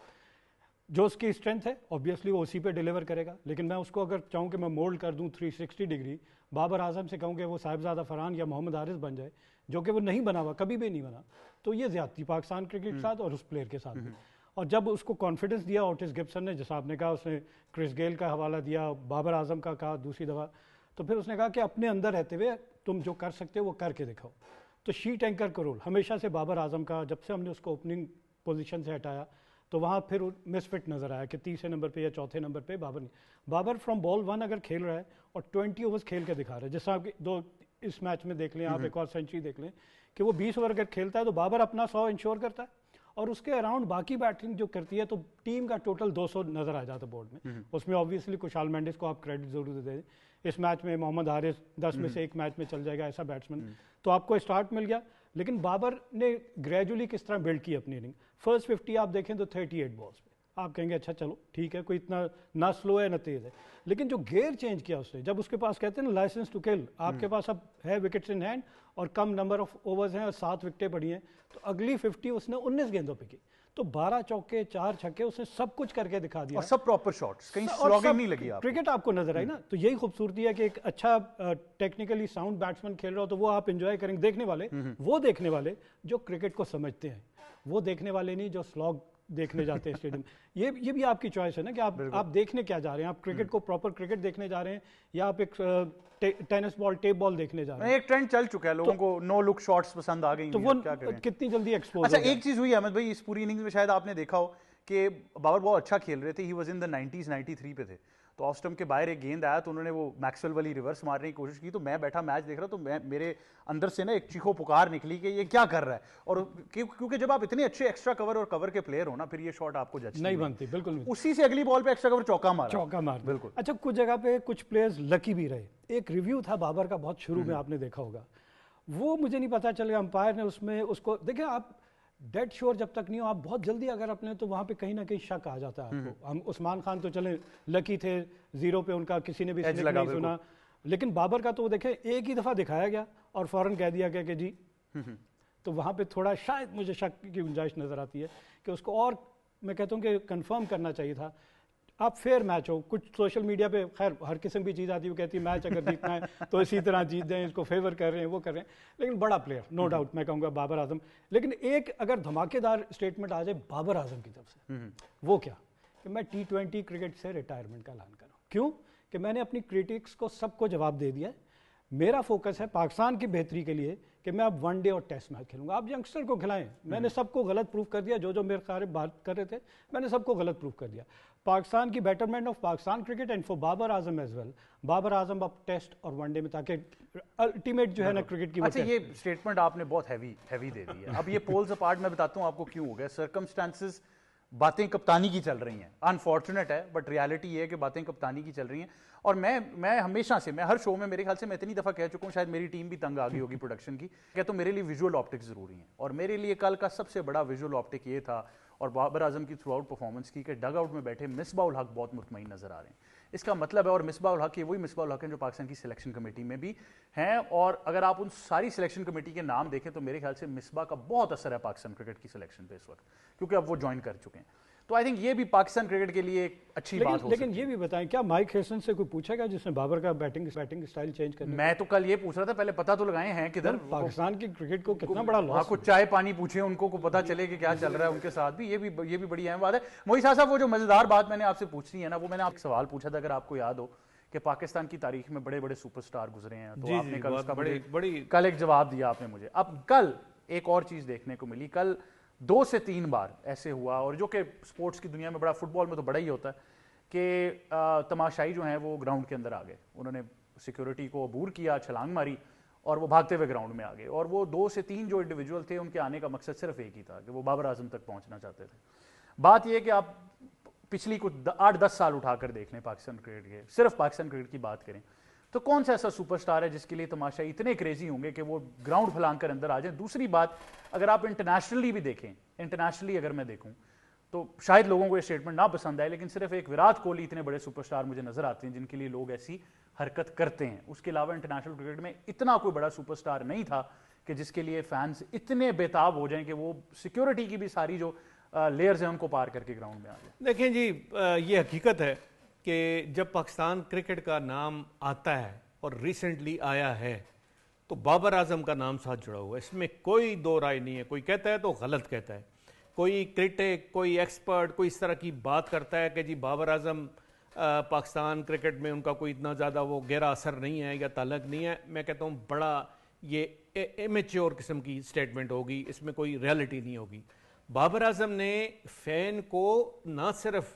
जो उसकी स्ट्रेंथ है ऑब्वियसली वो उसी पे डिलीवर करेगा, लेकिन मैं उसको अगर चाहूँ कि मैं मोल्ड कर दूँ 360 डिग्री, बाबर आजम से कहूँ कि वो साहिबजादा फरहान या मोहम्मद हारिस बन जाए, जो कि वो नहीं बना हुआ, कभी भी नहीं बना, तो ये ज़्यादती पाकिस्तान क्रिकेट के साथ और उस प्लेयर के साथ भी। और जब उसको कॉन्फिडेंस दिया ओटिस गिब्सन ने, जैसा आपने कहा, उसने क्रिस गेल का हवाला दिया, बाबर आजम का कहा दूसरी दफ़ा, तो फिर उसने कहा कि अपने अंदर रहते हुए तुम जो कर सकते हो वो करके दिखाओ। तो शीट एंकर का रोल हमेशा से बाबर आजम का, जब से हमने उसको ओपनिंग पोजीशन से हटाया तो वहाँ फिर मिसफिट नज़र आया कि तीसरे नंबर पे या चौथे नंबर पे बाबर फ्रॉम बॉल 1 अगर खेल रहा है और 20 ओवर्स खेल के दिखा रहा है, जैसा आप दो इस मैच में देख लें, आप एक और सेंचुरी देख लें कि वो 20 ओवर अगर खेलता है तो बाबर अपना 100 इंश्योर करता है, और उसके अराउंड बाकी बैटिंग जो करती है तो टीम का टोटल 200 नजर आ जाता है बोर्ड में। उसमें ऑब्वियसली कुशाल मेंडिस को आप क्रेडिट जरूर दे दें, इस मैच में मोहम्मद हारिस 10 में से एक मैच में चल जाएगा ऐसा बैट्समैन, तो आपको स्टार्ट मिल गया। लेकिन बाबर ने ग्रेजुअली किस तरह बिल्ड की अपनी इनिंग, फर्स्ट 50 आप देखें तो 38 बॉल्स पे आप कहेंगे अच्छा चलो ठीक है, कोई इतना ना स्लो है ना तेज है, लेकिन जो गेयर चेंज किया उसने, जब उसके पास कहते हैं ना लाइसेंस टू किल, आपके पास अब है विकेट्स इन हैंड और कम नंबर ऑफ ओवर्स हैं और 7 विकेटें पड़ी हैं, तो अगली 50 उसने 19 गेंदों पे की, तो 12 चौके 4 छक्के, उसने सब कुछ करके दिखा दिया, और सब प्रॉपर शॉट्स, कहीं स्लॉगिंग नहीं लगी आपको। क्रिकेट आपको नजर आई ना, तो यही खूबसूरती है कि एक अच्छा टेक्निकली साउंड बैट्समैन खेल रहा हो तो वो आप एंजॉय करेंगे। देखने वाले वो देखने वाले जो क्रिकेट को समझते हैं, वो देखने वाले नहीं जो स्लॉग देखने जाते हैं स्टेडियम। ये भी आपकी चॉइस है ना कि आप देखने क्या जा रहे हैं, आप क्रिकेट को प्रॉपर क्रिकेट देखने जा रहे हैं या आप एक टेनिस बॉल टेप बॉल देखने जा रहे हैं। एक ट्रेंड चल चुका है, लोगों को नो लुक शॉट्स पसंद आ गई, तो वो क्या करें? कितनी जल्दी एक्सपोज। अच्छा, एक चीज हुई अहमद भाई इस पूरी इनिंग्स में, शायद आपने देखा हो कि बाबर बहुत अच्छा खेल रहे थे, he was in the 90s 93 पे थे, तो ऑफ स्टंप के बाहर एक गेंद आया तो उन्होंने वो मैक्सवेल वाली रिवर्स मारने की कोशिश की, तो मैं बैठा मैच देख रहा तो मेरे अंदर से ना एक चीखो पुकार निकली कि ये क्या कर रहा है, और क्योंकि जब आप इतने अच्छे एक्स्ट्रा कवर और कवर के प्लेयर हो ना, फिर ये शॉट आपको जज नहीं बनती, बिल्कुल नहीं। उसी से अगली बॉल पे एक्स्ट्रा कवर चौका मार बिल्कुल। अच्छा, कुछ जगह पे कुछ प्लेयर्स लकी भी रहे। एक रिव्यू था बाबर का बहुत शुरू में, आपने देखा होगा, वो मुझे नहीं पता चलेगा, अंपायर ने उसमें उसको देखिए, आप डेड श्योर जब तक नहीं हो, आप बहुत जल्दी अगर अपने, तो वहां पे कहीं ना कहीं शक आ जाता है आपको। हम उस्मान खान तो चले लकी थे, 0 पे उनका किसी ने भी नहीं सुना, लेकिन बाबर का तो वो देखे एक ही दफा दिखाया गया और फौरन कह दिया गया कि जी तो वहाँ पे थोड़ा शायद मुझे शक की गुंजाइश नज़र आती है कि उसको और मैं कहता हूँ कि कंफर्म करना चाहिए था। आप फेयर मैच हो, कुछ सोशल मीडिया पे खैर हर किस्म की चीज़ आती है, वो कहती है मैच अगर जीतना है तो इसी तरह जीत दें, इसको फेवर कर रहे हैं, वो कर रहे हैं, लेकिन बड़ा प्लेयर नो डाउट मैं कहूँगा बाबर आजम। लेकिन एक अगर धमाकेदार स्टेटमेंट आ जाए बाबर आजम की तरफ से, वो क्या कि मैं T20 क्रिकेट से रिटायरमेंट का ऐलान कर रहा हूँ। क्यों कि मैंने अपनी क्रिटिक्स को सबको जवाब दे दिया है। मेरा फोकस है पाकिस्तान की बेहतरी के लिए कि मैं अब वनडे और टेस्ट मैच खेलूंगा। आप यंगस्टर को खिलाएं, मैंने सबको गलत प्रूफ कर दिया, जो मेरे सारे बात कर रहे थे मैंने सबको गलत प्रूफ कर दिया। पाकिस्तान की betterment of Pakistan cricket and for Babar Azam as well, Babar Azam अब टेस्ट और वनडे में, ताकि अल्टीमेट जो है ना क्रिकेट की। अच्छा, ये स्टेटमेंट आपने बहुत हैवी दे दी है। अब ये पोल्स अपार्ट मैं बताता हूँ आपको क्यों हो गया। सर्कमस्टांसेस, बातें कप्तानी की चल रही हैं, अनफॉर्चुनेट है बट रियलिटी ये है कि बातें कप्तानी की चल रही हैं। और मैं हमेशा से, मैं हर शो में मेरे ख्याल से मैं इतनी दफ़ा कह चुका हूँ, शायद मेरी टीम भी तंग आ गई होगी प्रोडक्शन की, क्या तो मेरे लिए विजुअल ऑप्टिक्स ज़रूरी हैं। और मेरे लिए कल का सबसे बड़ा विजुअल ऑप्टिक ये था, और बाबर आजम की थ्रू आउट परफॉर्मेंस की, कि डग आउट में बैठे मिसबाह उल हक बहुत मुतमईन नजर आ रहे हैं। इसका मतलब है, और मिसबाह उल हक ये वही मिसबाह उल हक हैं जो पाकिस्तान की सिलेक्शन कमेटी में भी हैं। और अगर आप उन सारी सिलेक्शन कमेटी के नाम देखें तो मेरे ख्याल से मिसबाह का बहुत असर है पाकिस्तान क्रिकेट की सिलेक्शन पे इस वक्त, क्योंकि अब वो ज्वाइन कर चुके हैं। तो आई थिंक ये भी पाकिस्तान क्रिकेट के लिए एक अच्छी बात हो। लेकिन ये भी बताएं, क्या माइक हेसन से कोई पूछेगा जिसने बाबर का बैटिंग स्टाइल चेंज करना? मैं तो कल ये पूछ रहा था, पहले पता तो लगाए हैं किधर पाकिस्तान की क्रिकेट को कितना बड़ा लॉस। कुछ चाय पानी पूछे उनको, को पता चले कि क्या चल रहा है उनके साथ भी। ये भी बड़ी अहम बात है। मोई साहब, वो जो मजेदार बात मैंने आपसे पूछनी है ना, वो मैंने आपसे सवाल पूछा था, अगर आपको याद हो, कि पाकिस्तान की तारीख में बड़े बड़े सुपरस्टार गुजरे हैं, तो आपने कल उसका कल एक जवाब दिया आपने मुझे। अब कल एक और चीज देखने को मिली, कल 2 से 3 बार ऐसे हुआ, और जो कि स्पोर्ट्स की दुनिया में बड़ा, फुटबॉल में तो बड़ा ही होता है, कि तमाशाई जो हैं वो ग्राउंड के अंदर आ गए, उन्होंने सिक्योरिटी को अबूर किया, छलांग मारी और वो भागते हुए ग्राउंड में आ गए। और वो 2 से 3 जो इंडिविजुअल थे, उनके आने का मकसद सिर्फ एक ही था कि वो बाबर आजम तक पहुंचना चाहते थे। बात यह कि आप पिछली कुछ 8-10 साल उठाकर देख लें पाकिस्तान क्रिकेट के, सिर्फ पाकिस्तान क्रिकेट की बात करें, तो कौन सा ऐसा सुपरस्टार है जिसके लिए तमाशाई इतने क्रेजी होंगे कि वो ग्राउंड फैलांग कर अंदर आ जाए। दूसरी बात, अगर आप इंटरनेशनली भी देखें, इंटरनेशनली अगर मैं देखूं तो शायद लोगों को ये स्टेटमेंट ना पसंद आए, लेकिन सिर्फ एक विराट कोहली इतने बड़े सुपरस्टार मुझे नजर आते हैं जिनके लिए लोग ऐसी हरकत करते हैं। उसके अलावा इंटरनेशनल क्रिकेट में इतना कोई बड़ा सुपरस्टार नहीं था कि जिसके लिए फैंस इतने बेताब हो जाएं कि वो सिक्योरिटी की भी सारी जो लेयर्स हैं उनको पार करके ग्राउंड में आ जाए। देखें जी, ये हकीकत है कि जब पाकिस्तान क्रिकेट का नाम आता है, और रिसेंटली आया है, तो बाबर आजम का नाम साथ जुड़ा हुआ है, इसमें कोई दो राय नहीं है। कोई कहता है तो गलत कहता है, कोई क्रिटिक, कोई एक्सपर्ट, कोई इस तरह की बात करता है कि जी बाबर आजम पाकिस्तान क्रिकेट में उनका कोई इतना ज़्यादा वो गहरा असर नहीं है या ताल्लुक नहीं है। मैं कहता हूँ बड़ा ये इमेच्योर किस्म की स्टेटमेंट होगी, इसमें कोई रियलिटी नहीं होगी। बाबर आजम ने फ़ैन को ना सिर्फ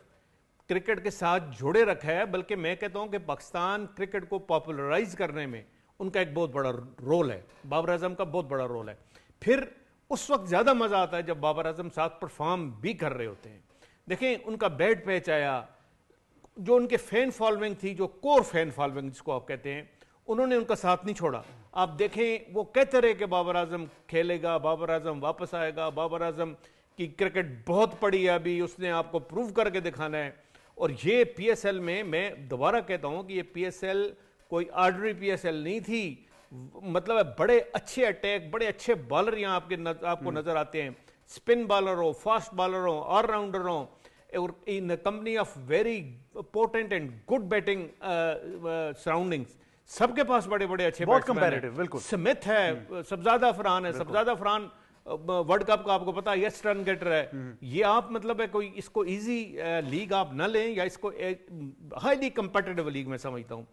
क्रिकेट के साथ जोड़े रखा है, बल्कि मैं कहता हूं कि पाकिस्तान क्रिकेट को पॉपुलराइज करने में उनका एक बहुत बड़ा रोल है, बाबर आजम का बहुत बड़ा रोल है। फिर उस वक्त ज़्यादा मज़ा आता है जब बाबर आजम साथ परफॉर्म भी कर रहे होते हैं। देखें, उनका बैट पैच आया, जो उनके फैन फॉलोइंग थी, जो कोर फैन फॉलोइंग जिसको आप कहते हैं, उन्होंने उनका साथ नहीं छोड़ा। आप देखें, वो कहते रहे कि बाबर आजम खेलेगा, बाबर आजम वापस आएगा, बाबर आजम की क्रिकेट बहुत पड़ी है, अभी उसने आपको प्रूव करके दिखाना है। और ये पीएसएल में, मैं दोबारा कहता हूं कि ये पीएसएल कोई ऑर्डिनरी पीएसएल नहीं थी। मतलब बड़े अच्छे अटैक, बड़े अच्छे बॉलर यहाँ आपको नजर आते हैं, स्पिन बॉलर हो, फास्ट बॉलर हो, ऑलराउंडर हो, और in company of very potent and good batting surroundings, सबके पास बड़े बड़े अच्छे बहुत कंपैरेटिव, बिल्कुल। स्मिथ है, सबजादा फरहान है, सबजादा फरहान वर्ल्ड कप का आपको पता है यस रन गेटर है। ये आप मतलब है कोई इसको इजी लीग आप ना लें, या इसको हाईली कंपेटिटिव लीग में समझता हूं,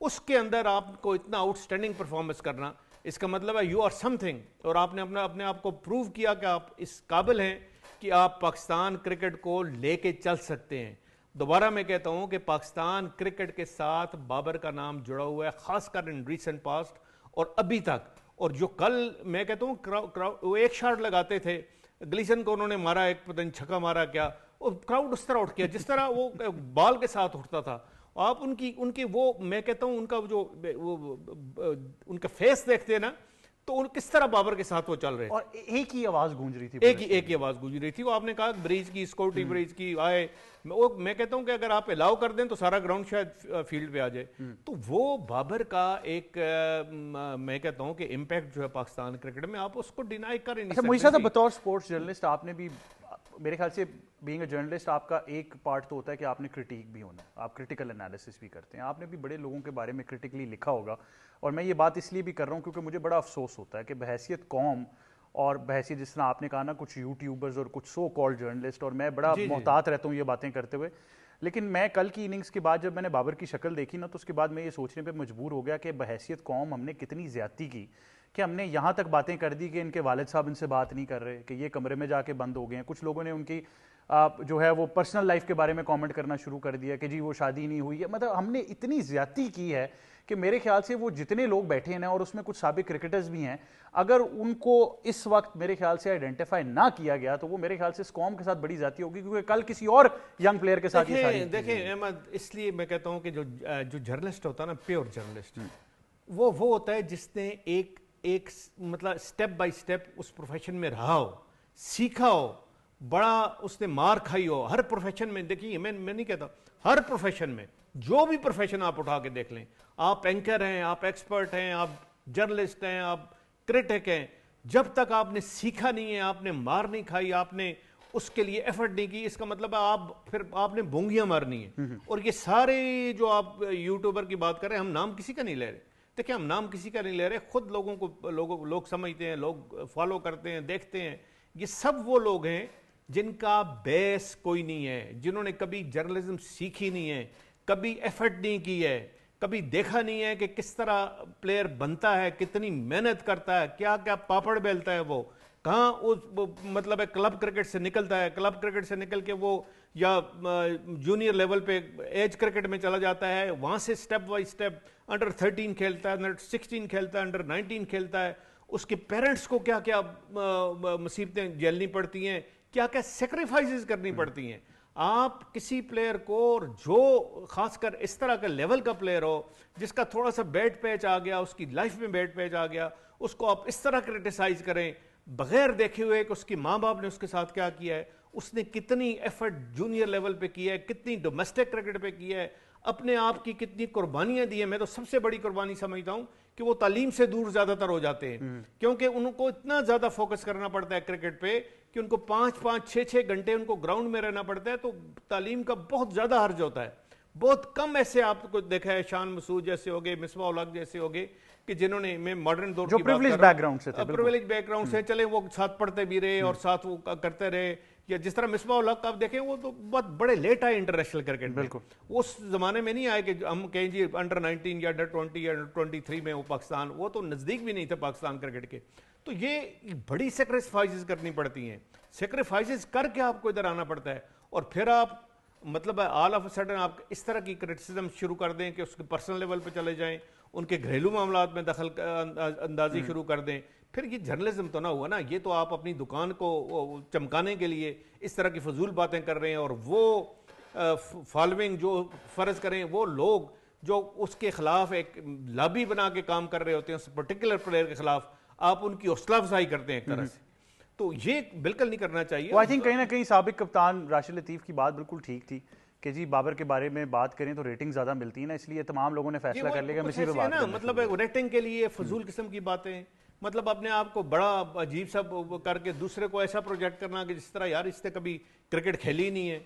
उसके अंदर आपको इतना आउटस्टैंडिंग परफॉर्मेंस करना, इसका मतलब है यू आर समथिंग। और आपने अपने आप को प्रूव किया कि आप इस काबिल हैं कि आप पाकिस्तान क्रिकेट को लेके चल सकते हैं। दोबारा मैं कहता हूं कि पाकिस्तान क्रिकेट के साथ बाबर का नाम जुड़ा हुआ है, खासकर इन रिसेंट पास्ट और अभी तक। और जो कल मैं कहता हूँ वो एक शॉट लगाते थे, ग्लीसन को उन्होंने मारा, एक पता नहीं छक्का मारा क्या, और क्राउड उस तरह उठ गया जिस तरह वो बॉल के साथ उठता था। आप उनकी वो मैं कहता हूँ उनका जो उनका फेस देखते हैं ना, तो उन किस तरह बाबर के साथ वो चल रहे थे। और एक ही आवाज गूंज रही थी, एक ही आवाज गूंज रही थी। वो आपने कहा ब्रिज की, सिक्योरिटी ब्रिज की आए, मैं कहता हूं कि अगर आप अलाउ कर दें तो सारा ग्राउंड शायद फील्ड पे आ जाए। तो वो बाबर का एक मैं कहता हूं कि इम्पैक्ट जो है पाकिस्तान क्रिकेट में, आप उसको डिनाई कर ही नहीं अच्छा, मुझे सकते। बतौर स्पोर्ट्स जर्नलिस्ट आपने भी, मेरे ख्याल से बीइंग अ जर्नलिस्ट आपका एक पार्ट तो होता है कि आपने क्रिटिक भी होना, आप क्रिटिकल एनालिसिस भी करते हैं। आपने भी बड़े लोगों के बारे में क्रिटिकली लिखा होगा, और मैं ये बात इसलिए भी कर रहा हूँ क्योंकि मुझे बड़ा अफसोस होता है कि बहैसियत कौम और बहैसियत, जिस तरह आपने कहा ना, कुछ यूट्यूबर्स और कुछ सो कॉल्ड जर्नलिस्ट, और मैं बड़ा मोहतात रहता हूँ ये बातें करते हुए, लेकिन मैं कल की इनिंग्स के बाद जब मैंने बाबर की शक्ल देखी ना, तो उसके बाद मैं ये सोचने पे मजबूर हो गया कि बहैसियत कौम हमने कितनी ज्यादती की कि हमने यहाँ तक बातें कर दी कि इनके वालिद साहब इनसे बात नहीं कर रहे, कि ये कमरे में जाके बंद हो गए हैं। कुछ लोगों ने उनकी जो है वो पर्सनल लाइफ के बारे में कमेंट करना शुरू कर दिया कि जी वो शादी नहीं हुई है। मतलब हमने इतनी ज्यादती की है कि मेरे ख्याल से वो जितने लोग बैठे हैं ना, और उसमें कुछ साबिक क्रिकेटर्स भी हैं, अगर उनको इस वक्त मेरे ख्याल से आइडेंटिफाई ना किया गया तो वो मेरे ख्याल से इस कौम के साथ बड़ी ज्यादती होगी, क्योंकि कल किसी और यंग प्लेयर के साथ ये सारी देखें अहमद, इसलिए मैं कहता हूं कि जो जर्नलिस्ट होता है ना, प्योर जर्नलिस्ट, वो होता है जिसने एक मतलब स्टेप बाय स्टेप उस प्रोफेशन में रहा हो, सीखा हो, बड़ा उसने मार खाई हो। हर प्रोफेशन में देखिए, मैं नहीं कहता, हर प्रोफेशन में, जो भी प्रोफेशन आप उठा के देख लें, आप एंकर हैं, आप एक्सपर्ट हैं, आप जर्नलिस्ट हैं, आप क्रिटिक हैं, जब तक आपने सीखा नहीं है, आपने मार नहीं खाई, आपने उसके लिए एफर्ट नहीं की, इसका मतलब फिर आपने बोंगियां मारनी है। और ये सारे जो आप यूट्यूबर की बात कर रहे हैं, हम नाम किसी का नहीं ले रहे। देखिए, हम नाम किसी का नहीं ले रहे, खुद लोग समझते हैं, लोग फॉलो करते हैं, देखते हैं। ये सब वो लोग हैं जिनका बेस कोई नहीं है, जिन्होंने कभी जर्नलिज्म सीखी नहीं है, कभी एफर्ट नहीं की है, कभी देखा नहीं है कि किस तरह प्लेयर बनता है, कितनी मेहनत करता है, क्या क्या पापड़ बेलता है, वो कहाँ मतलब है क्लब क्रिकेट से निकलता है, क्लब क्रिकेट से निकल के वो या जूनियर लेवल पे एज क्रिकेट में चला जाता है, वहाँ से स्टेप बाय स्टेप अंडर 13 खेलता है, अंडर 16 खेलता है, अंडर 19 खेलता है। उसके पेरेंट्स को क्या क्या मुसीबतें झेलनी पड़ती हैं, क्या क्या सेक्रीफाइसेस करनी पड़ती हैं। आप किसी प्लेयर को, जो खासकर इस तरह का लेवल का प्लेयर हो, जिसका थोड़ा सा बैड पैच आ गया, उसकी लाइफ में बैड पैच आ गया, उसको आप इस तरह क्रिटिसाइज करें बगैर देखे हुए कि उसके माँ बाप ने उसके साथ क्या किया है, उसने कितनी एफर्ट जूनियर लेवल पे किया है, कितनी डोमेस्टिक क्रिकेट पे किया है, अपने आप की कितनी कुर्बानियां दी है। मैं तो सबसे बड़ी कुर्बानी समझता हूं कि वो तालीम से दूर ज्यादातर हो जाते हैं, क्योंकि उनको इतना ज्यादा फोकस करना पड़ता है क्रिकेट पे कि उनको 5-5, 6-6 घंटे उनको ग्राउंड में रहना पड़ता है, तो तालीम का बहुत ज्यादा हर्ज होता है। बहुत कम ऐसे आपको देखा है, शान मसूद जैसे हो गए, मिसबा उल हक जैसे हो गए, कि जिन्होंने, मैं मॉडर्न दौर की बात कर रहा हूं, प्रिविलेज बैकग्राउंड से चले, वो साथ पढ़ते भी रहे और साथ वो करते रहे। या जिस तरह मिसबा उल हक आप देखें, वो तो बहुत बड़े लेट आए इंटरनेशनल क्रिकेट में, उस जमाने में नहीं आए कि हम कहें जी अंडर 19 या अंडर 20 या अंडर 23 में वो पाकिस्तान, वो तो नजदीक भी नहीं थे पाकिस्तान क्रिकेट के। तो ये बड़ी सेक्रीफाइसेस करनी पड़ती हैं, सेक्रीफाइसेस करके आपको इधर आना पड़ता है। और फिर आप मतलब ऑल ऑफ अ सडन आप इस तरह की क्रिटिसिज्म शुरू कर दें कि उसके पर्सनल लेवल पे चले जाएं, उनके घरेलू मामलात में दखल अंदाजी शुरू कर दें, फिर ये जर्नलिज्म तो ना हुआ ना। ये तो आप अपनी दुकान को चमकाने के लिए इस तरह की फजूल बातें कर रहे हैं, और वो फॉलोइंग जो फर्ज करें, वो लोग जो उसके खिलाफ एक लॉबी बना के काम कर रहे होते हैं उस पर्टिकुलर प्लेयर के खिलाफ, आप उनकी हौसला अफजाई करते हैं एक तरह से। तो ये बिल्कुल नहीं करना चाहिए। आई थिंक कहीं ना कहीं साबिक कप्तान राशिद लतीफ की बात बिल्कुल ठीक थी कि जी बाबर के बारे में बात करें तो रेटिंग ज्यादा मिलती है ना, इसलिए तमाम लोगों ने फैसला कर लिया इसी पे बात करना। मतलब रेटिंग के लिए फजूल किस्म की बातें, मतलब अपने आप को बड़ा अजीब सा करके दूसरे को ऐसा प्रोजेक्ट करना कि जिस तरह यार इसने कभी क्रिकेट खेली नहीं है।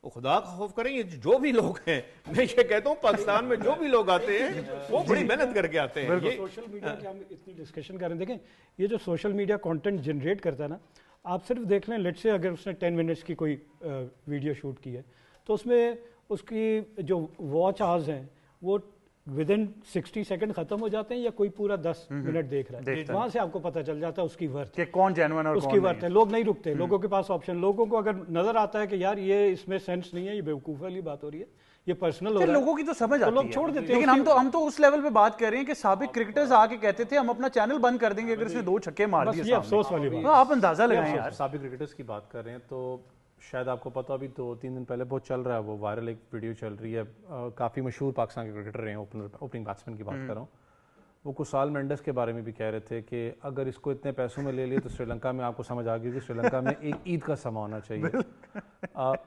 वो खुदा का खौफ करें, ये जो भी लोग हैं, मैं ये कहता हूँ पाकिस्तान में जो भी लोग आते हैं वो बड़ी मेहनत करके आते हैं। ये सोशल मीडिया की हम इतनी डिस्कशन कर रहे हैं, देखें ये जो सोशल मीडिया कंटेंट जनरेट करता है ना, आप सिर्फ देख लें, लेट्स से अगर उसने 10 मिनट्स की कोई वीडियो शूट की है, तो उसमें उसकी जो वॉच आवर्स हैं वो विदिन 60 सेकंड खत्म हो जाते हैं, या कोई पूरा 10 मिनट देख रहा है, वहां से आपको पता चल जाता है उसकी वर्थ कि कौन जेन्युइन और उसकी वर्थ है। लोग नहीं रुकते, लोगों के पास ऑप्शन, लोगों को अगर नजर आता है कि यार ये इसमें सेंस नहीं है, ये बेवकूफ वाली बात हो रही है, ये पर्सनल हो रहा है, लोगों की तो समझ आती लोग है, छोड़ देते हैं। लेकिन हम तो उस लेवल पे बात कर रहे हैं कि साबिक क्रिकेटर्स आके कहते थे हम अपना चैनल बंद कर देंगे अगर इसने 2 छक्के मार दिए। ये अफसोस वाली बात। आप अंदाजा लगाएं यार। साबिक क्रिकेटर्स की बात कर रहे हैं तो शायद आपको पता, अभी 2-3 दिन पहले बहुत चल रहा है, वो वायरल एक वीडियो चल रही है, काफ़ी मशहूर पाकिस्तान के क्रिकेटर रहे हैं, ओपनिंग बैट्समैन की बात कर रहा हूँ, वो कुसाल मेंडस के बारे में भी कह रहे थे कि अगर इसको इतने पैसों में ले लिए तो श्रीलंका में आपको समझ आ गई कि श्रीलंका में एक ईद का समा होना चाहिए।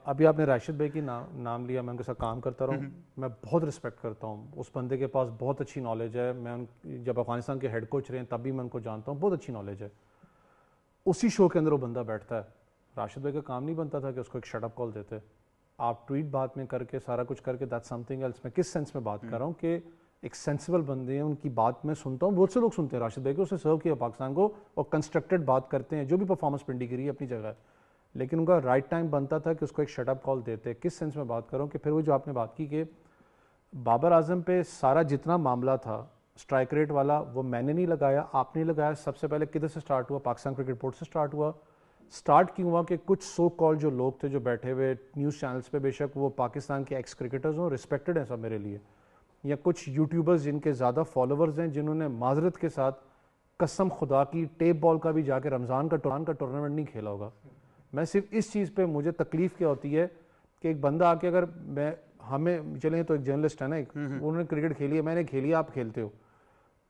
अभी आपने राशिद भाई की नाम लिया, मैं उनके साथ काम करता रहा हूँ, मैं बहुत रिस्पेक्ट करता हूँ। उस बंदे के पास बहुत अच्छी नॉलेज है। मैं जब अफगानिस्तान के हेड कोच रहे हैं तब भी मैं उनको जानता हूँ, बहुत अच्छी नॉलेज है। उसी शो के अंदर वो बंदा बैठता है। राशिद भाई का काम नहीं बनता था कि उसको एक शटअप कॉल देते, आप ट्वीट बात में करके सारा कुछ करके, दैट्स समथिंग एल्स। मैं किस सेंस में बात कर रहा हूँ कि एक सेंसिबल बंदे हैं, उनकी बात मैं सुनता हूँ, बहुत से लोग सुनते हैं राशिद भाई को, उसने सर्व किया पाकिस्तान को और कंस्ट्रक्टेड बात करते हैं, जो भी परफॉर्मेंस पिंडी की रही है अपनी जगह है, लेकिन उनका राइट टाइम बनता था कि उसको एक शटअप कॉल देते। किस सेंस में बात कर रहा हूँ कि फिर वो जो आपने बात की कि बाबर आजम पे सारा जितना मामला था स्ट्राइक रेट वाला, वो मैंने नहीं लगाया, आपने नहीं लगाया। सबसे पहले किधर से स्टार्ट हुआ? पाकिस्तान क्रिकेट बोर्ड से स्टार्ट हुआ। स्टार्ट क्यों हुआ कि कुछ सो कॉल जो लोग थे जो बैठे हुए न्यूज़ चैनल्स पे, बेशक वो पाकिस्तान के एक्स क्रिकेटर्स हों, रिस्पेक्टेड हैं सब मेरे लिए, या कुछ यूट्यूबर्स जिनके ज़्यादा फॉलोअर्स हैं, जिन्होंने माजरत के साथ कसम खुदा की टेप बॉल का भी जाके रमज़ान का टूर्नामेंट नहीं खेला होगा। मैं सिर्फ इस चीज़ पे मुझे तकलीफ़ क्या होती है कि एक बंदा आके, अगर मैं हमें चलें तो एक जर्नलिस्ट है ना, एक उन्होंने क्रिकेट खेली है, मैंने खेली, आप खेलते हो,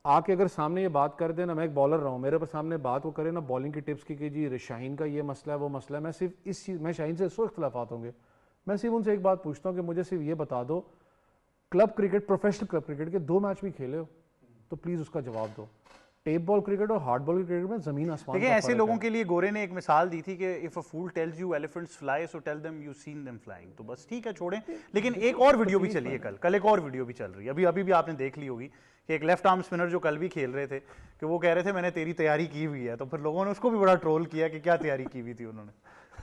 आके अगर सामने ये बात कर देना, मैं एक बॉलर रहा हूँ, मेरे पर सामने बात वो करे ना बॉलिंग की टिप्स की कि जी शाहीन का ये मसला है वो मसला है, मैं सिर्फ इस चीज़, मैं शाहीन से 100 इख्तलाफात होंगे, मैं सिर्फ उनसे एक बात पूछता हूँ कि मुझे सिर्फ ये बता दो, club cricket, professional club cricket के 2 मैच भी खेले हो तो प्लीज़ उसका जवाब दो। टेप बॉल क्रिकेट और हार्ड बॉल क्रिकेट में ज़मीन आसमान। देखिए ऐसे लोगों के लिए गोरे ने एक मिसाल दी थी कि if a fool tells you elephants fly so tell them you seen them flying. तो बस ठीक है, छोड़ें। लेकिन एक और वीडियो भी चली है कल एक और वीडियो भी चल रही है, अभी भी आपने देख ली होगी कि एक लेफ्ट आर्म स्पिनर जो कल भी खेल रहे थे कि वो कह रहे थे मैंने तेरी तैयारी की हुई है, तो फिर लोगों ने उसको भी बड़ा ट्रोल किया कि क्या तैयारी की हुई थी उन्होंने।